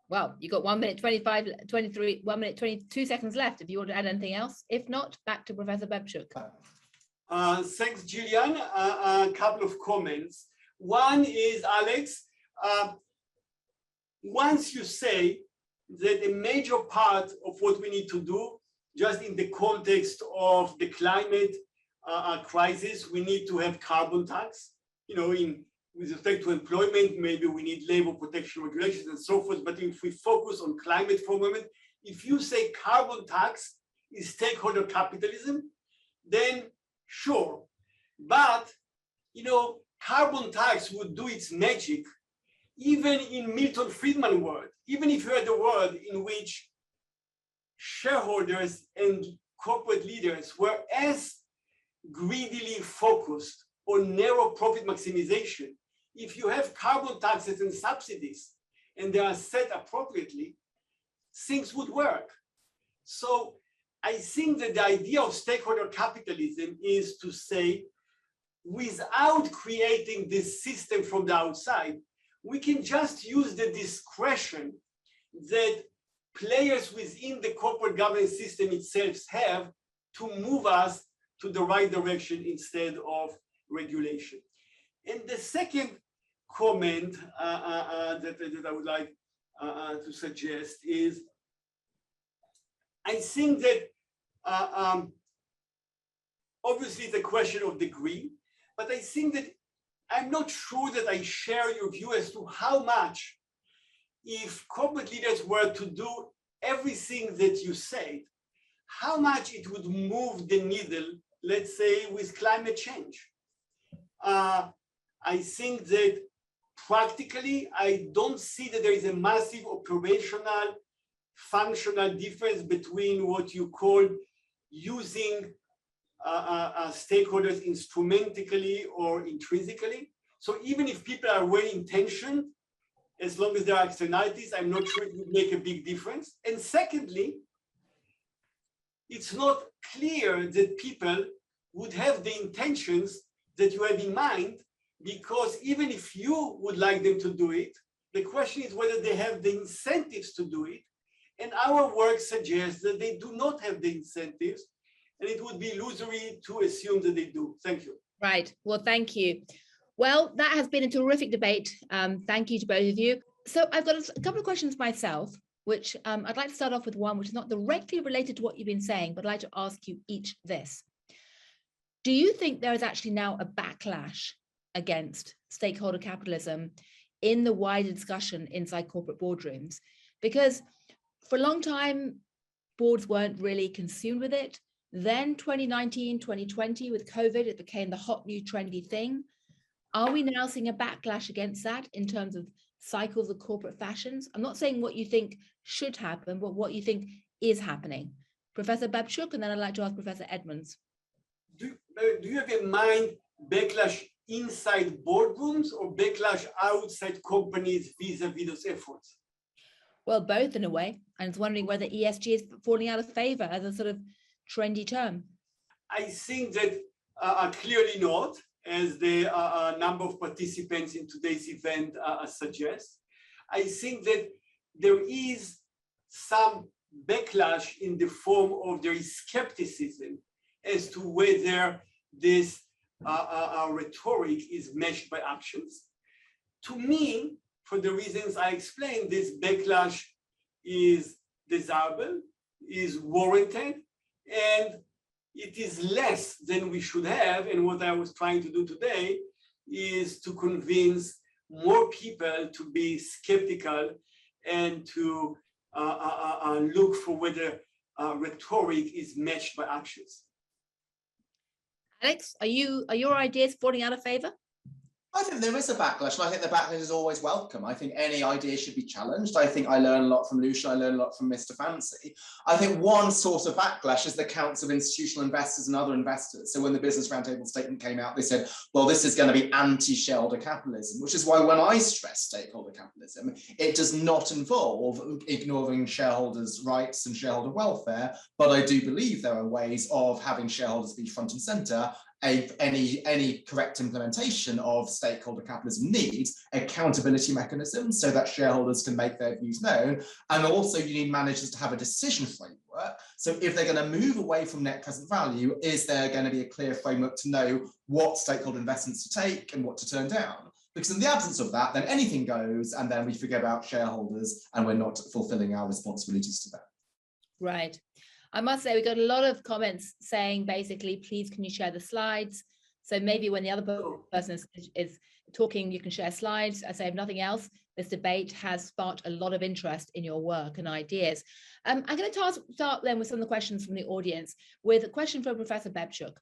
Well, you've got 1 minute 23, 1 minute 22 seconds left if you want to add anything else. If not, back to Professor Bebchuk. Thanks, Gillian. A couple of comments. One is, Alex, once you say that a major part of what we need to do, just in the context of the climate crisis, we need to have carbon tax. You know, with respect to employment, maybe we need labor protection regulations and so forth. But if we focus on climate for a moment, if you say carbon tax is stakeholder capitalism, then sure. But, you know, carbon tax would do its magic even in Milton Friedman world, even if you had a world in which shareholders and corporate leaders were as greedily focused on narrow profit maximization. If you have carbon taxes and subsidies and they are set appropriately, things would work. So I think that the idea of stakeholder capitalism is to say, without creating this system from the outside, we can just use the discretion that players within the corporate governance system itself have to move us to the right direction instead of regulation. And the second comment that I would like to suggest is, I think that obviously it's a question of degree, but I think that I'm not sure that I share your view as to how much, if corporate leaders were to do everything that you said, how much it would move the needle, let's say, with climate change. I think that practically, I don't see that there is a massive operational, functional difference between what you call using stakeholders instrumentally or intrinsically. So even if people are well intentioned, as long as there are externalities, I'm not sure it would make a big difference. And secondly, it's not clear that people would have the intentions that you have in mind, because even if you would like them to do it, the question is whether they have the incentives to do it. And our work suggests that they do not have the incentives, and it would be illusory to assume that they do. Thank you. Right. Well, thank you. Well, that has been a terrific debate. Thank you to both of you. So I've got a couple of questions myself, which I'd like to start off with one, which is not directly related to what you've been saying, but I'd like to ask you each this. Do you think there is actually now a backlash against stakeholder capitalism in the wider discussion inside corporate boardrooms? Because for a long time, boards weren't really consumed with it. Then 2019, 2020, with COVID, it became the hot new trendy thing. Are we now seeing a backlash against that in terms of cycles of corporate fashions? I'm not saying what you think should happen, but what you think is happening. Professor Bebchuk, and then I'd like to ask Professor Edmans. Do you have in mind backlash inside boardrooms or backlash outside companies vis-a-vis those efforts? Well, both in a way. I was wondering whether ESG is falling out of favor as a sort of trendy term. I think that clearly not, as the number of participants in today's event suggests. I think that there is some backlash in the form of there is skepticism as to whether this rhetoric is matched by actions. To me, for the reasons I explained, this backlash is desirable, is warranted, and it is less than we should have. And what I was trying to do today is to convince more people to be skeptical and to look for whether rhetoric is matched by actions. Alex, are your ideas falling out of favor? I think there is a backlash, and I think the backlash is always welcome. I think any idea should be challenged. I think I learn a lot from Lucian, I learn a lot from Mr. Fancy. I think one source of backlash is the counts of institutional investors and other investors. So when the Business Roundtable statement came out, they said, well, this is going to be anti-shareholder capitalism, which is why when I stress stakeholder capitalism, it does not involve ignoring shareholders' rights and shareholder welfare, but I do believe there are ways of having shareholders be front and center. Any correct implementation of stakeholder capitalism needs accountability mechanisms so that shareholders can make their views known. And also you need managers to have a decision framework. So if they're going to move away from net present value, is there going to be a clear framework to know what stakeholder investments to take and what to turn down? Because in the absence of that, then anything goes, and then we forget about shareholders and we're not fulfilling our responsibilities to them. Right. I must say, we got a lot of comments saying basically, please, can you share the slides? So maybe when the other person is talking, you can share slides. I say, if nothing else, this debate has sparked a lot of interest in your work and ideas. I'm going to start then with some of the questions from the audience, with a question from Professor Bebchuk.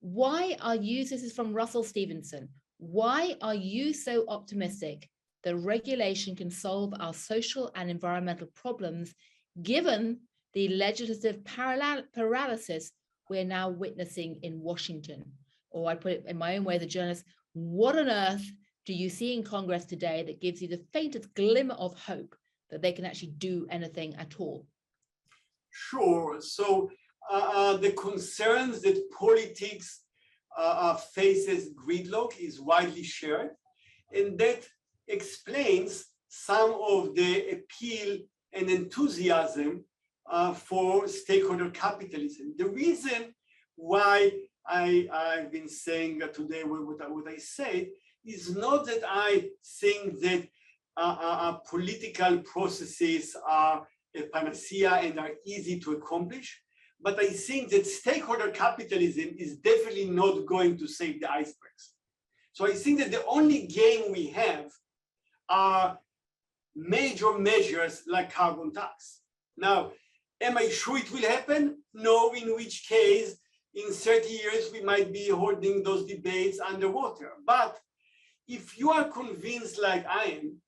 Why are you, this is from Russell Stevenson, why are you so optimistic that regulation can solve our social and environmental problems, given the legislative paralysis we're now witnessing in Washington? Or I put it in my own way as a journalist, what on earth do you see in Congress today that gives you the faintest glimmer of hope that they can actually do anything at all? Sure. So the concerns that politics faces gridlock is widely shared, and that explains some of the appeal and enthusiasm for stakeholder capitalism. The reason why I've been saying today what I said is not that I think that political processes are a panacea and are easy to accomplish, but I think that stakeholder capitalism is definitely not going to save the icebergs. So I think that the only game we have are major measures like carbon tax. Now, am I sure it will happen? No, in which case, in 30 years, we might be holding those debates underwater. But if you are convinced, like I am,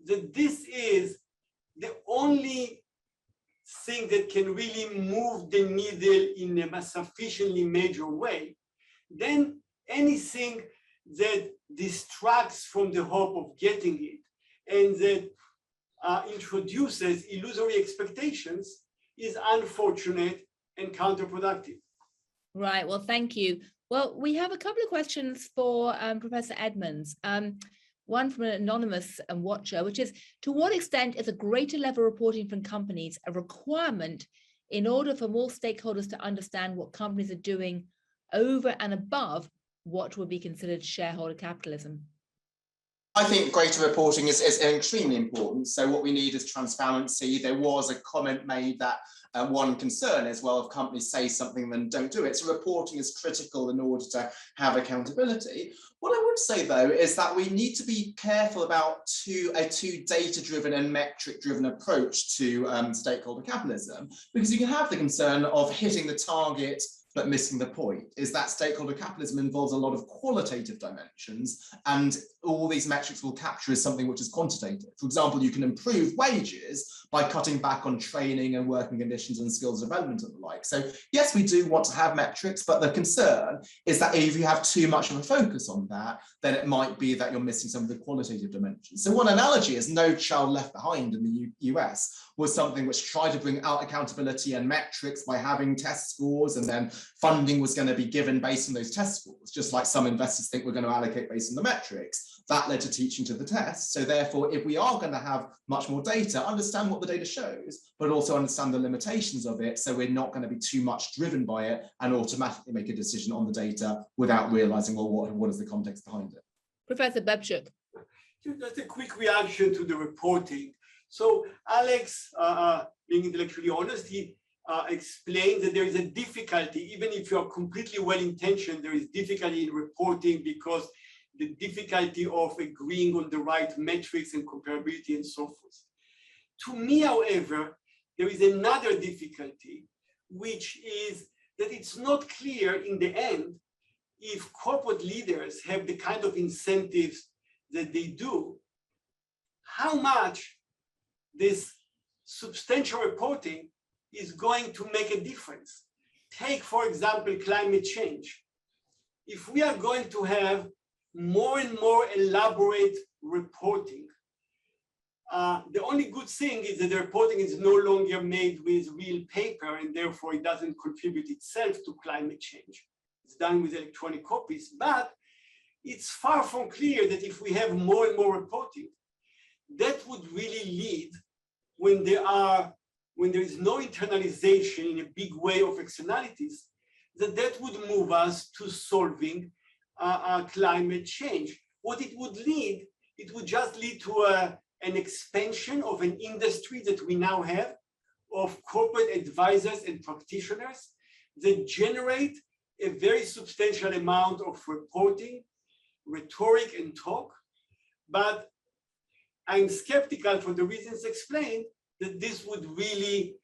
that this is the only thing that can really move the needle in a sufficiently major way, then anything that distracts from the hope of getting it and that introduces illusory expectations is unfortunate and counterproductive. Right, well, thank you. Well, we have a couple of questions for Professor Edmans. One from an anonymous watcher, which is, to what extent is a greater level of reporting from companies a requirement in order for more stakeholders to understand what companies are doing over and above what would be considered shareholder capitalism? I think greater reporting is extremely important. So what we need is transparency. There was a comment made that one concern is, well, if companies say something, then don't do it. So reporting is critical in order to have accountability. What I would say, though, is that we need to be careful about a too data-driven and metric-driven approach to stakeholder capitalism, because you can have the concern of hitting the target but missing the point, is that stakeholder capitalism involves a lot of qualitative dimensions, and all these metrics will capture as something which is quantitative. For example, you can improve wages by cutting back on training and working conditions and skills development and the like. So yes, we do want to have metrics, but the concern is that if you have too much of a focus on that, then it might be that you're missing some of the qualitative dimensions. So one analogy is No Child Left Behind in the US was something which tried to bring out accountability and metrics by having test scores, and then funding was going to be given based on those test scores, just like some investors think we're going to allocate based on the metrics. That led to teaching to the test. So therefore, if we are going to have much more data, understand what the data shows, but also understand the limitations of it, so we're not going to be too much driven by it and automatically make a decision on the data without realizing, well, what is the context behind it? Professor Bebchuk. Just a quick reaction to the reporting. So Alex, being intellectually honest, he explained that there is a difficulty, even if you are completely well-intentioned, there is difficulty in reporting because the difficulty of agreeing on the right metrics and comparability and so forth. To me, however, there is another difficulty, which is that it's not clear in the end if corporate leaders have the kind of incentives that they do, how much this substantial reporting is going to make a difference. Take, for example, climate change. If we are going to have more and more elaborate reporting, the only good thing is that the reporting is no longer made with real paper, and therefore it doesn't contribute itself to climate change. It's done with electronic copies, but it's far from clear that if we have more and more reporting, that would really lead, when there is no internalization in a big way of externalities, that would move us to solving climate change. What it would lead, it would just lead to an expansion of an industry that we now have of corporate advisors and practitioners that generate a very substantial amount of reporting, rhetoric, and talk. But I'm skeptical, for the reasons explained, that this would really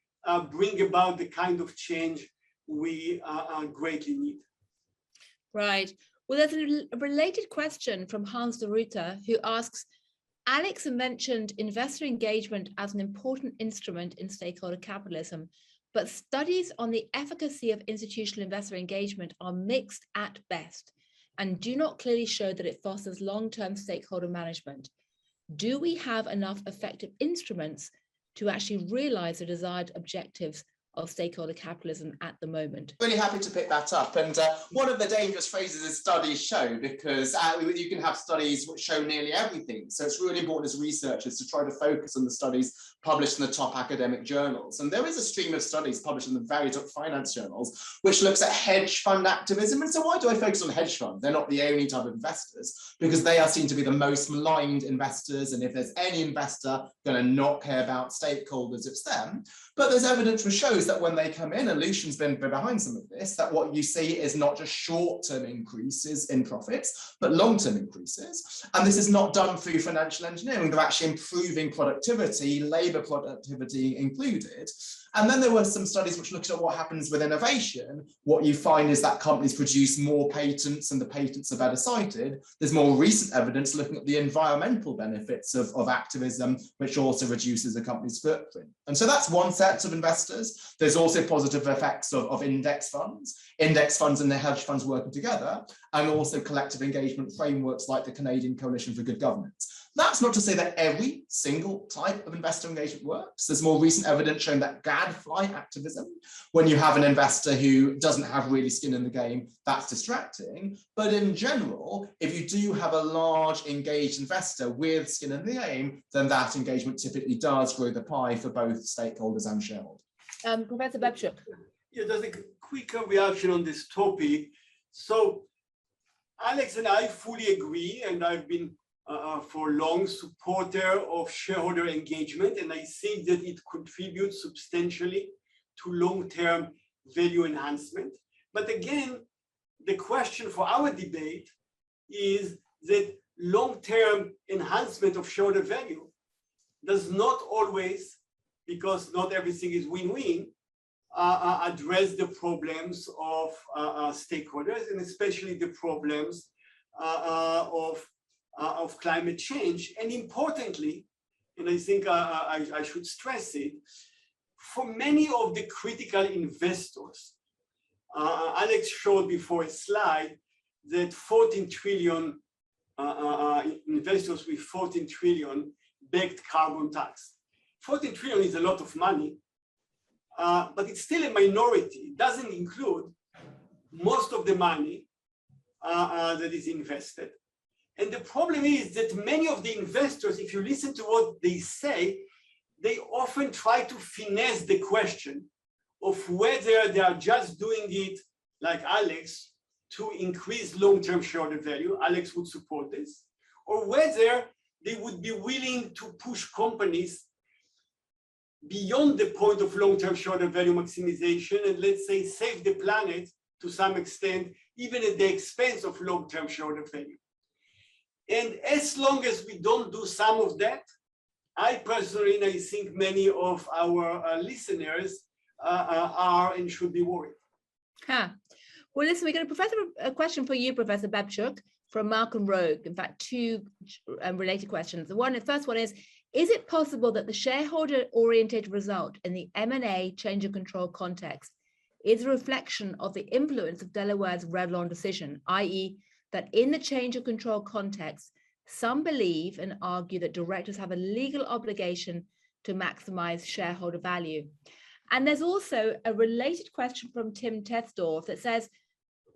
bring about the kind of change we greatly need. Right. Well, there's a related question from Hans de Ruiter, who asks, Alex mentioned investor engagement as an important instrument in stakeholder capitalism, but studies on the efficacy of institutional investor engagement are mixed at best and do not clearly show that it fosters long-term stakeholder management. Do we have enough effective instruments to actually realize the desired objectives of stakeholder capitalism at the moment? Really happy to pick that up. And one of the dangerous phrases is studies show, because you can have studies which show nearly everything. So it's really important as researchers to try to focus on the studies published in the top academic journals. And there is a stream of studies published in the very top finance journals, which looks at hedge fund activism. And so why do I focus on hedge funds? They're not the only type of investors, because they are seen to be the most maligned investors. And if there's any investor going to not care about stakeholders, it's them. But there's evidence which shows that when they come in, and Lucian's been behind some of this, that what you see is not just short-term increases in profits, but long-term increases. And this is not done through financial engineering. They're actually improving productivity, labor productivity included. And then there were some studies which looked at what happens with innovation. What you find is that companies produce more patents and the patents are better cited. There's more recent evidence looking at the environmental benefits of activism, which also reduces a company's footprint. And so that's one set of investors. There's also positive effects of index funds and the hedge funds working together, and also collective engagement frameworks like the Canadian Coalition for Good Governance. That's not to say that every single type of investor engagement works. There's more recent evidence showing that gadfly activism, when you have an investor who doesn't have really skin in the game, that's distracting. But in general, if you do have a large engaged investor with skin in the game, then that engagement typically does grow the pie for both stakeholders and shareholders. Professor Bebchuk. Yeah, just a quicker reaction on this topic. So Alex and I fully agree, and I've been for long supporter of shareholder engagement, and I think that it contributes substantially to long-term value enhancement. But again, the question for our debate is that long-term enhancement of shareholder value does not always, because not everything is win-win, address the problems of stakeholders, and especially the problems of climate change. And importantly, and I think I should stress it, for many of the critical investors, Alex showed before a slide that 14 trillion investors with 14 trillion backed carbon tax. 14 trillion is a lot of money, but it's still a minority. It doesn't include most of the money that is invested. And the problem is that many of the investors, if you listen to what they say, they often try to finesse the question of whether they are just doing it, like Alex, to increase long-term shareholder value. Alex would support this. Or whether they would be willing to push companies beyond the point of long-term shareholder value maximization and, let's say, save the planet to some extent, even at the expense of long-term shareholder value. And as long as we don't do some of that, I personally, and I think many of our listeners are and should be worried. Well, listen, we're going to professor a question for you, Professor Bebchuk, from Malcolm Rogue. In fact, two related questions. The first one is it possible that the shareholder-oriented result in the M&A change of control context is a reflection of the influence of Delaware's Revlon decision, i.e., that in the change of control context, some believe and argue that directors have a legal obligation to maximize shareholder value? And there's also a related question from Tim Tesdorf that says,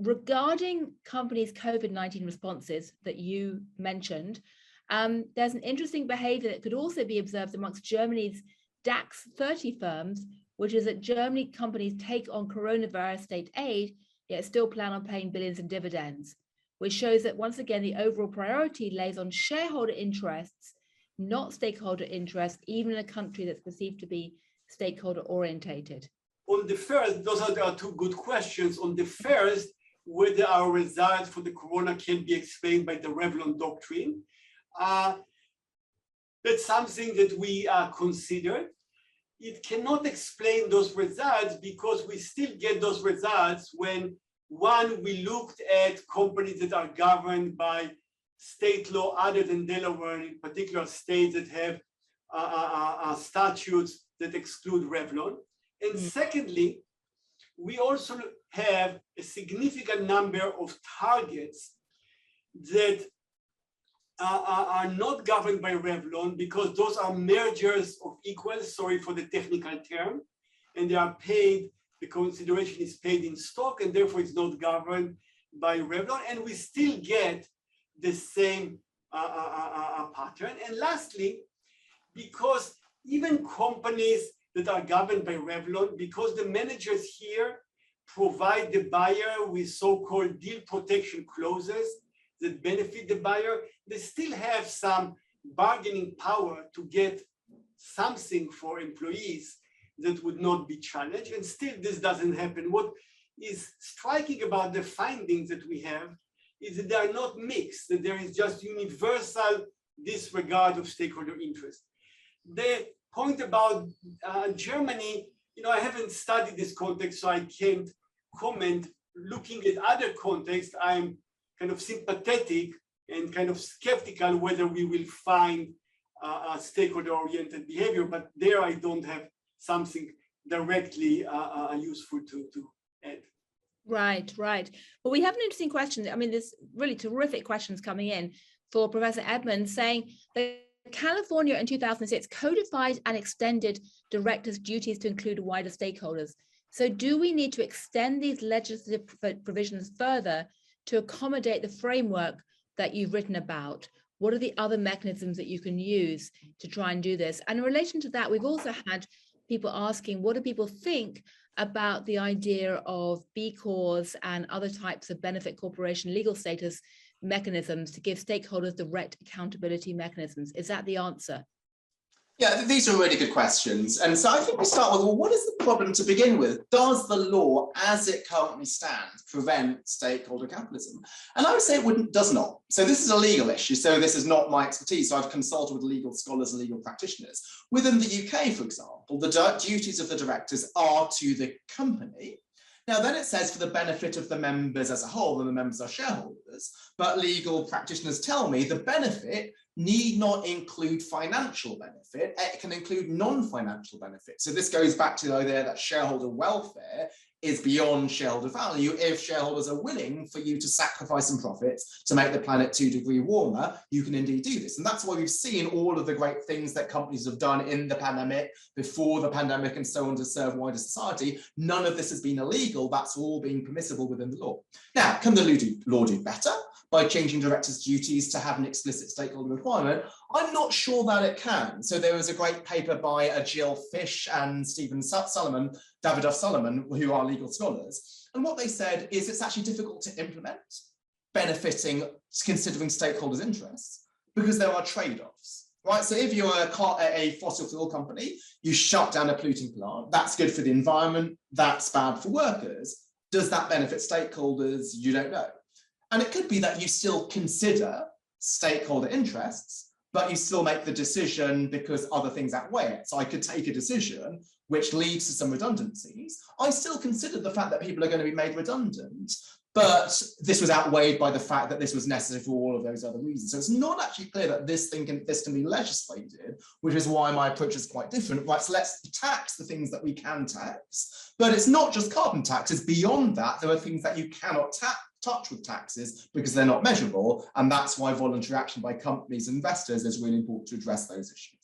regarding companies' COVID-19 responses that you mentioned, there's an interesting behavior that could also be observed amongst Germany's DAX 30 firms, which is that Germany companies take on coronavirus state aid, yet still plan on paying billions in dividends, which shows that once again, the overall priority lays on shareholder interests, not stakeholder interests, even in a country that's perceived to be stakeholder orientated. On the first, those are two good questions. On the first, whether our results for the corona can be explained by the Revlon doctrine, that's something that we considered. It cannot explain those results because we still get those results when, one, we looked at companies that are governed by state law other than Delaware, in particular states that have statutes that exclude Revlon. And secondly, we also have a significant number of targets that are not governed by Revlon because those are mergers of equals, sorry for the technical term, and they are paid, the consideration is paid in stock, and therefore it's not governed by Revlon, and we still get the same pattern. And lastly, because even companies that are governed by Revlon, because the managers here provide the buyer with so-called deal protection clauses that benefit the buyer, they still have some bargaining power to get something for employees that would not be challenged. And still this doesn't happen. What is striking about the findings that we have is that they are not mixed, that there is just universal disregard of stakeholder interest. The point about Germany, I haven't studied this context, so I can't comment. Looking at other contexts, I'm kind of sympathetic and kind of skeptical whether we will find a stakeholder-oriented behavior, but there I don't have something directly useful to add. Right. Well, we have an interesting question. I mean, there's really terrific questions coming in for Professor Edmans, saying that California in 2006 codified and extended directors' duties to include wider stakeholders. So do we need to extend these legislative provisions further to accommodate the framework that you've written about? What are the other mechanisms that you can use to try and do this? And in relation to that, we've also had people asking, what do people think about the idea of B Corps and other types of benefit corporation legal status mechanisms to give stakeholders direct accountability mechanisms? Is that the answer? Yeah, these are really good questions. And so I think we start with, well, what is the problem to begin with? Does the law, as it currently stands, prevent stakeholder capitalism? And I would say it does not. So this is a legal issue. So this is not my expertise. So I've consulted with legal scholars and legal practitioners. Within the UK, for example, the duties of the directors are to the company. Now, then it says for the benefit of the members as a whole, and the members are shareholders, but legal practitioners tell me the benefit need not include financial benefit. It can include non-financial benefit. So this goes back to the idea that shareholder welfare is beyond shareholder value. If shareholders are willing for you to sacrifice some profits to make the planet 2 degrees warmer, you can indeed do this. And that's why we've seen all of the great things that companies have done in the pandemic, before the pandemic, and so on, to serve wider society. None of this has been illegal. That's all been permissible within the law. Now, can the law do better by changing directors' duties to have an explicit stakeholder requirement? I'm not sure that it can. So there was a great paper by Jill Fish and David F. Solomon, who are legal scholars. And what they said is it's actually difficult to implement, considering stakeholders' interests, because there are trade-offs, right? So if you're a fossil fuel company, you shut down a polluting plant, that's good for the environment, that's bad for workers. Does that benefit stakeholders? You don't know. And it could be that you still consider stakeholder interests, but you still make the decision because other things outweigh it. So I could take a decision which leads to some redundancies. I still consider the fact that people are going to be made redundant, but this was outweighed by the fact that this was necessary for all of those other reasons. So it's not actually clear that this can be legislated, which is why my approach is quite different. Right, so let's tax the things that we can tax, but it's not just carbon tax. It's beyond that. There are things that you cannot touch with taxes because they're not measurable, and that's why voluntary action by companies and investors is really important to address those issues.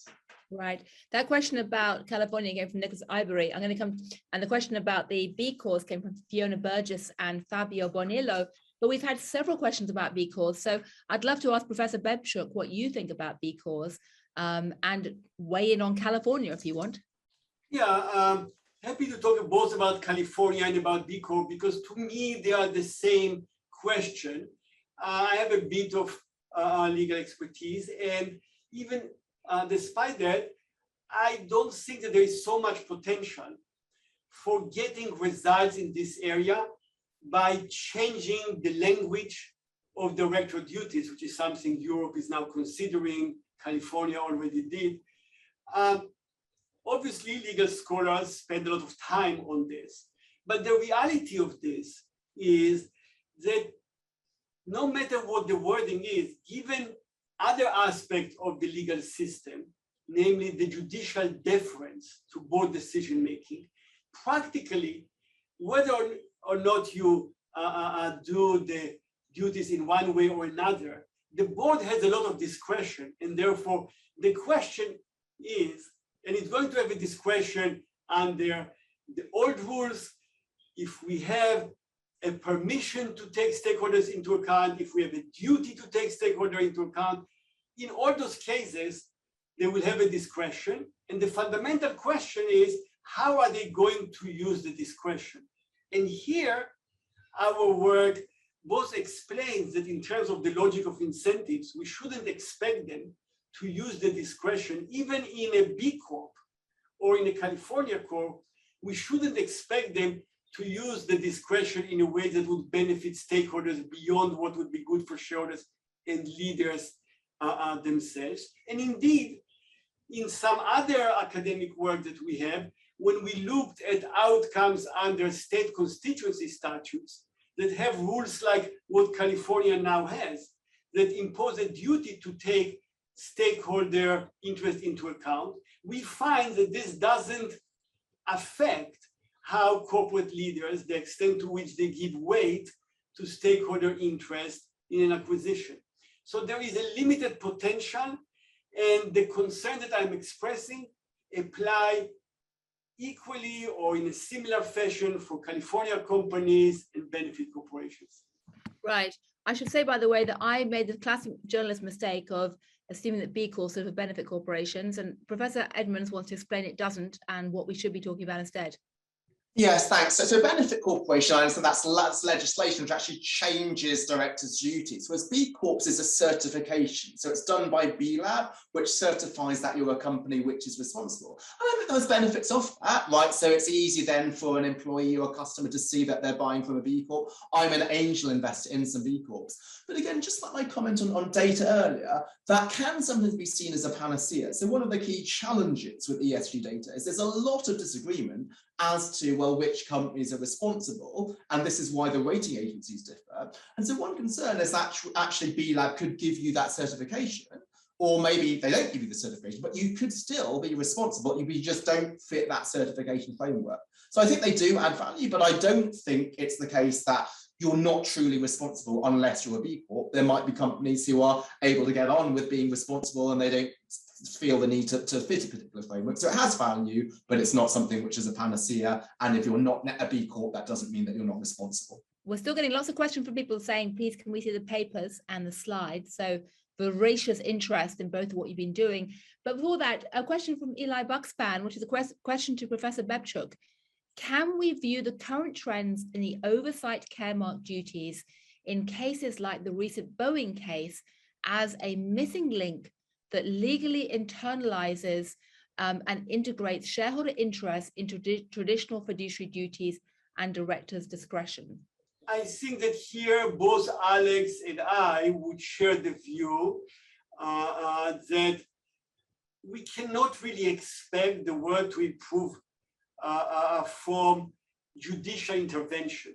Right. That question about California came from Nicholas Ivory. I'm going to come, and the question about the B Corps came from Fiona Burgess and Fabio Bonillo. But we've had several questions about B Corps. So I'd love to ask Professor Bebchuk what you think about B Corps, and weigh in on California if you want. Yeah, happy to talk both about California and about B Corp, because to me they are the same question. I have a bit of legal expertise, and even despite that, I don't think that there is so much potential for getting results in this area by changing the language of director duties, which is something Europe is now considering, California already did. Obviously, legal scholars spend a lot of time on this, but the reality of this is that no matter what the wording is, given other aspects of the legal system, namely the judicial deference to board decision-making, practically, whether or not you do the duties in one way or another, the board has a lot of discretion, and therefore the question is, and it's going to have a discretion under the old rules, if we have a permission to take stakeholders into account, if we have a duty to take stakeholder into account, in all those cases, they will have a discretion. And the fundamental question is, how are they going to use the discretion? And here, our work both explains that in terms of the logic of incentives, we shouldn't expect them to use the discretion, even in a B Corp or in a California Corp, we shouldn't expect them to use the discretion in a way that would benefit stakeholders beyond what would be good for shareholders and leaders themselves. And indeed, in some other academic work that we have, when we looked at outcomes under state constituency statutes that have rules like what California now has, that impose a duty to take stakeholder interest into account, we find that this doesn't affect how corporate leaders, the extent to which they give weight to stakeholder interest in an acquisition. So there is a limited potential, and the concern that I'm expressing apply equally or in a similar fashion for California companies and benefit corporations. Right. I should say, by the way, that I made the classic journalist mistake of assuming that B Corps sort of benefit corporations, and Professor Edmans wants to explain it doesn't and what we should be talking about instead. Yes, thanks. So benefit corporation, I understand that's legislation which actually changes directors' duties, whereas B Corps is a certification. So it's done by B Lab, which certifies that you're a company which is responsible. And I think there's benefits of that, right? So it's easy then for an employee or a customer to see that they're buying from a B Corp. I'm an angel investor in some B Corps. But again, just like my comment on data earlier, that can sometimes be seen as a panacea. So one of the key challenges with ESG data is there's a lot of disagreement as to, well, which companies are responsible, and this is why the rating agencies differ. And so one concern is that actually B Lab could give you that certification, or maybe they don't give you the certification, but you could still be responsible, you just don't fit that certification framework. So I think they do add value, but I don't think it's the case that you're not truly responsible unless you're a B Corp. There might be companies who are able to get on with being responsible and they don't feel the need to fit a particular framework. So it has value, but it's not something which is a panacea. And if you're not a B Corp, that doesn't mean that you're not responsible. We're still getting lots of questions from people saying, please, can we see the papers and the slides? So voracious interest in both of what you've been doing. But before that, a question from Eli Buckspan, which is a question to Professor Bebchuk. Can we view the current trends in the oversight care mark duties in cases like the recent Boeing case as a missing link that legally internalizes and integrates shareholder interest into traditional fiduciary duties and directors' discretion? I think that here both Alex and I would share the view that we cannot really expect the world to improve from judicial intervention.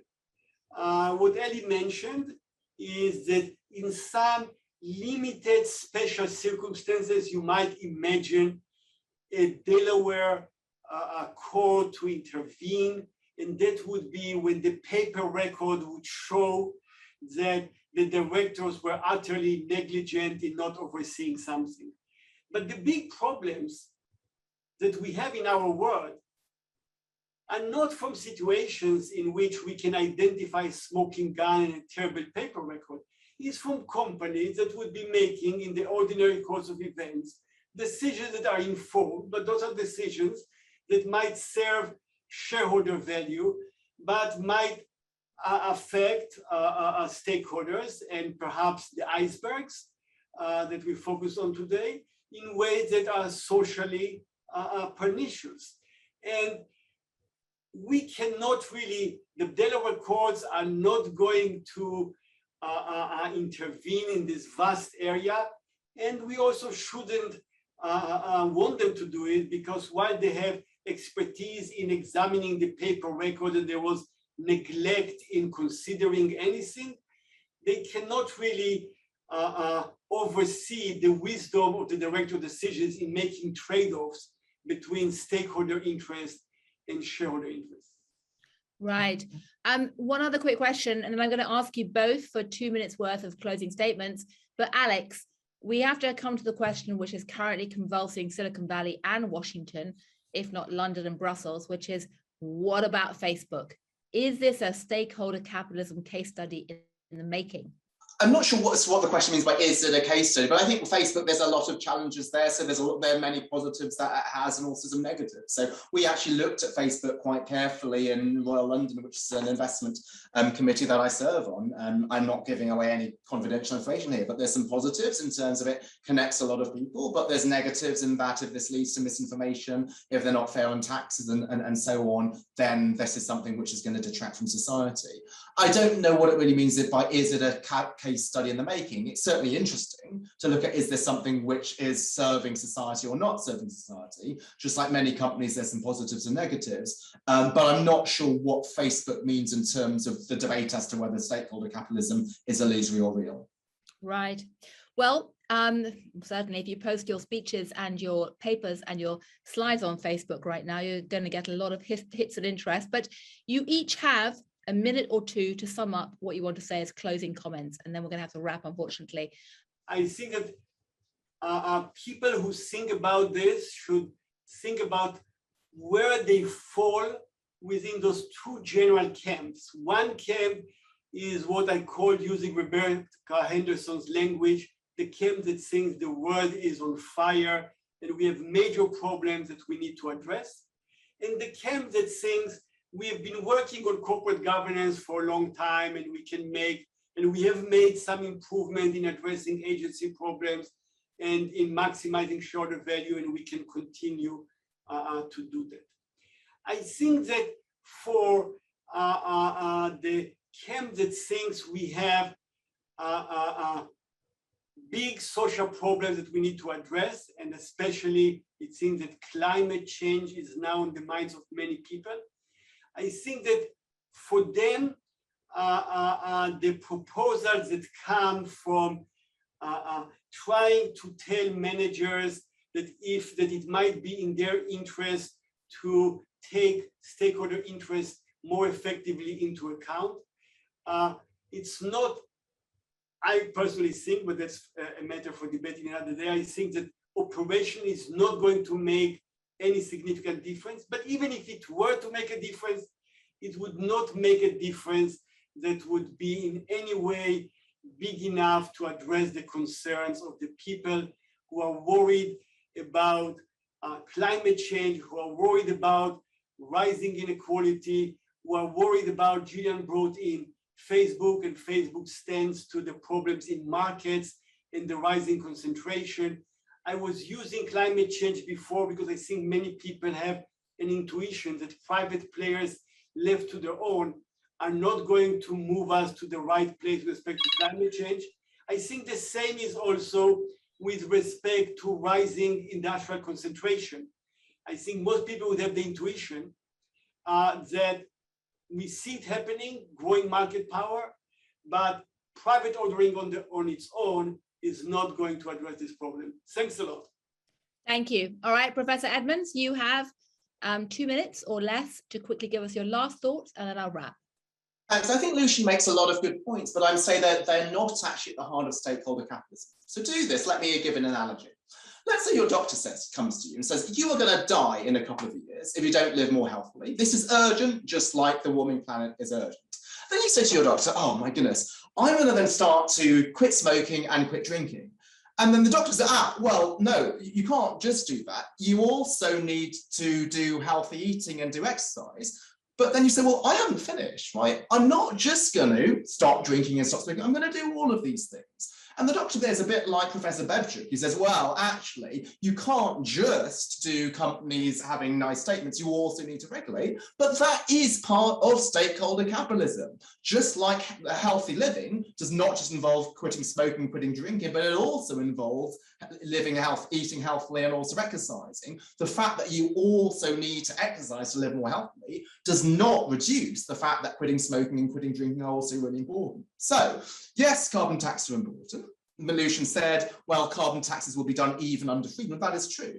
What Ellie mentioned is that in some limited special circumstances, you might imagine a Delaware court to intervene, and that would be when the paper record would show that the directors were utterly negligent in not overseeing something. But the big problems that we have in our world are not from situations in which we can identify a smoking gun and a terrible paper record. Is from companies that would be making, in the ordinary course of events, decisions that are informed, but those are decisions that might serve shareholder value, but might affect stakeholders and perhaps the icebergs that we focus on today in ways that are socially pernicious. And we cannot really, the Delaware courts are not going to intervene in this vast area, and we also shouldn't want them to do it, because while they have expertise in examining the paper record and there was neglect in considering anything, they cannot really oversee the wisdom of the director decisions in making trade-offs between stakeholder interest and shareholder interest. Right. One other quick question, and then I'm going to ask you both for 2 minutes worth of closing statements. But Alex, we have to come to the question which is currently convulsing Silicon Valley and Washington, if not London and Brussels, which is, What about Facebook? Is this a stakeholder capitalism case study in the making? I'm not sure what the question means by is it a case study, but I think with Facebook, there's a lot of challenges there. So there are many positives that it has and also some negatives. So we actually looked at Facebook quite carefully in Royal London, which is an investment committee that I serve on. I'm not giving away any confidential information here, but there's some positives in terms of it connects a lot of people, but there's negatives in that if this leads to misinformation, if they're not fair on taxes and so on, then this is something which is going to detract from society. I don't know what it really means by is it a case study in the making. It's certainly interesting to look at, is there something which is serving society or not serving society? Just like many companies, there's some positives and negatives, but I'm not sure what Facebook means in terms of the debate as to whether stakeholder capitalism is illusory or real. Right. Well, certainly if you post your speeches and your papers and your slides on Facebook right now, you're going to get a lot of hits of interest, but you each have a minute or two to sum up what you want to say as closing comments, and then we're going to have to wrap, unfortunately. I think that people who think about this should think about where they fall within those two general camps. One camp is what I call, using Rebecca Henderson's language, the camp that thinks the world is on fire and we have major problems that we need to address. And the camp that thinks we have been working on corporate governance for a long time and we have made some improvement in addressing agency problems and in maximizing shareholder value, and we can continue to do that. I think that for the camp that thinks we have big social problems that we need to address, and especially it seems that climate change is now in the minds of many people, I think that for them, the proposals that come from trying to tell managers that it might be in their interest to take stakeholder interest more effectively into account. It's not, I personally think, but that's a matter for debating another day. I think that operation is not going to make any significant difference, but even if it were to make a difference, it would not make a difference that would be in any way big enough to address the concerns of the people who are worried about climate change, who are worried about rising inequality, who are worried about, Gillian brought in Facebook, and Facebook stands to the problems in markets and the rising concentration. I was using climate change before because I think many people have an intuition that private players left to their own are not going to move us to the right place with respect to climate change. I think the same is also with respect to rising industrial concentration. I think most people would have the intuition that we see it happening, growing market power, but private ordering on its own is not going to address this problem. Thanks a lot. Thank you. All right, Professor Edmans, you have 2 minutes or less to quickly give us your last thoughts, and then I'll wrap. So I think Lucian makes a lot of good points, but I'm saying that they're not actually at the heart of stakeholder capitalism. So to do this, let me give an analogy. Let's say your doctor comes to you and says, you are going to die in a couple of years if you don't live more healthily. This is urgent, just like the warming planet is urgent. Then you say to your doctor, oh my goodness, I'm going to then start to quit smoking and quit drinking. And then the doctor says, well, no, you can't just do that. You also need to do healthy eating and do exercise. But then you say, well, I haven't finished, right? I'm not just going to stop drinking and stop smoking. I'm going to do all of these things. And the doctor there is a bit like Professor Bebchuk. He says, well, actually, you can't just do companies having nice statements. You also need to regulate. But that is part of stakeholder capitalism. Just like healthy living does not just involve quitting smoking, quitting drinking, but it also involves eating healthily and also exercising. The fact that you also need to exercise to live more healthily does not reduce the fact that quitting smoking and quitting drinking are also really important. So, yes, carbon taxes are important. Lucian said, well, carbon taxes will be done even under Friedman. That is true.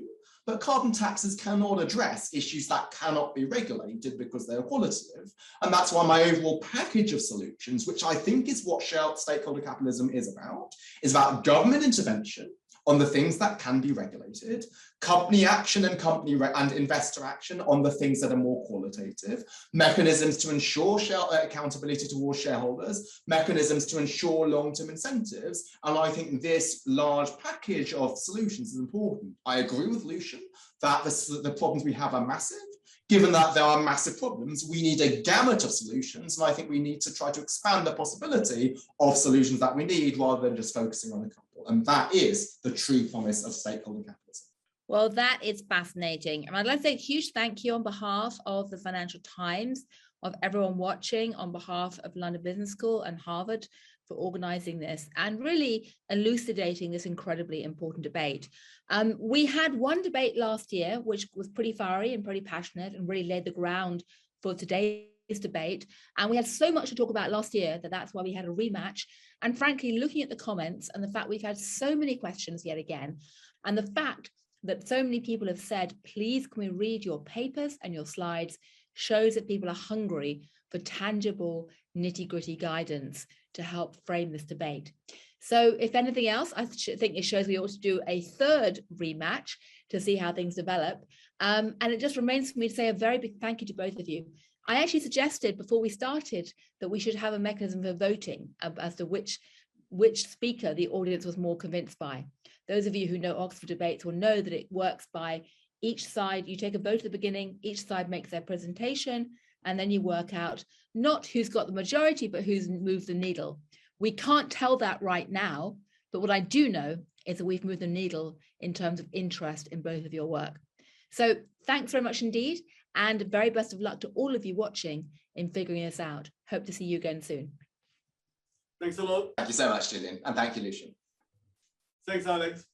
But carbon taxes cannot address issues that cannot be regulated because they're qualitative. And that's why my overall package of solutions, which I think is what stakeholder capitalism is about government intervention on the things that can be regulated, company action and investor action on the things that are more qualitative, mechanisms to ensure accountability towards shareholders, mechanisms to ensure long-term incentives. And I think this large package of solutions is important. I agree with Lucian that the problems we have are massive. Given that there are massive problems, we need a gamut of solutions. And I think we need to try to expand the possibility of solutions that we need rather than just focusing on a couple. And that is the true promise of stakeholder capitalism. Well, that is fascinating. And I'd like to say a huge thank you on behalf of the Financial Times, of everyone watching, on behalf of London Business School and Harvard for organizing this and really elucidating this incredibly important debate. We had one debate last year, which was pretty fiery and pretty passionate and really laid the ground for today's debate. And we had so much to talk about last year that that's why we had a rematch. And frankly, looking at the comments and the fact we've had so many questions yet again, and the fact that so many people have said, please, can we read your papers and your slides, shows that people are hungry for tangible, nitty-gritty guidance to help frame this debate. So if anything else, I think it shows we ought to do a third rematch to see how things develop. And it just remains for me to say a very big thank you to both of you. I actually suggested before we started that we should have a mechanism for voting as to which speaker the audience was more convinced by. Those of you who know Oxford debates will know that it works by each side. You take a vote at the beginning, each side makes their presentation, and then you work out not who's got the majority, but who's moved the needle. We can't tell that right now, but what I do know is that we've moved the needle in terms of interest in both of your work. So thanks very much indeed, and very best of luck to all of you watching in figuring this out. Hope to see you again soon. Thanks a lot. Thank you so much, Gillian, and thank you, Lucian. Thanks, Alex.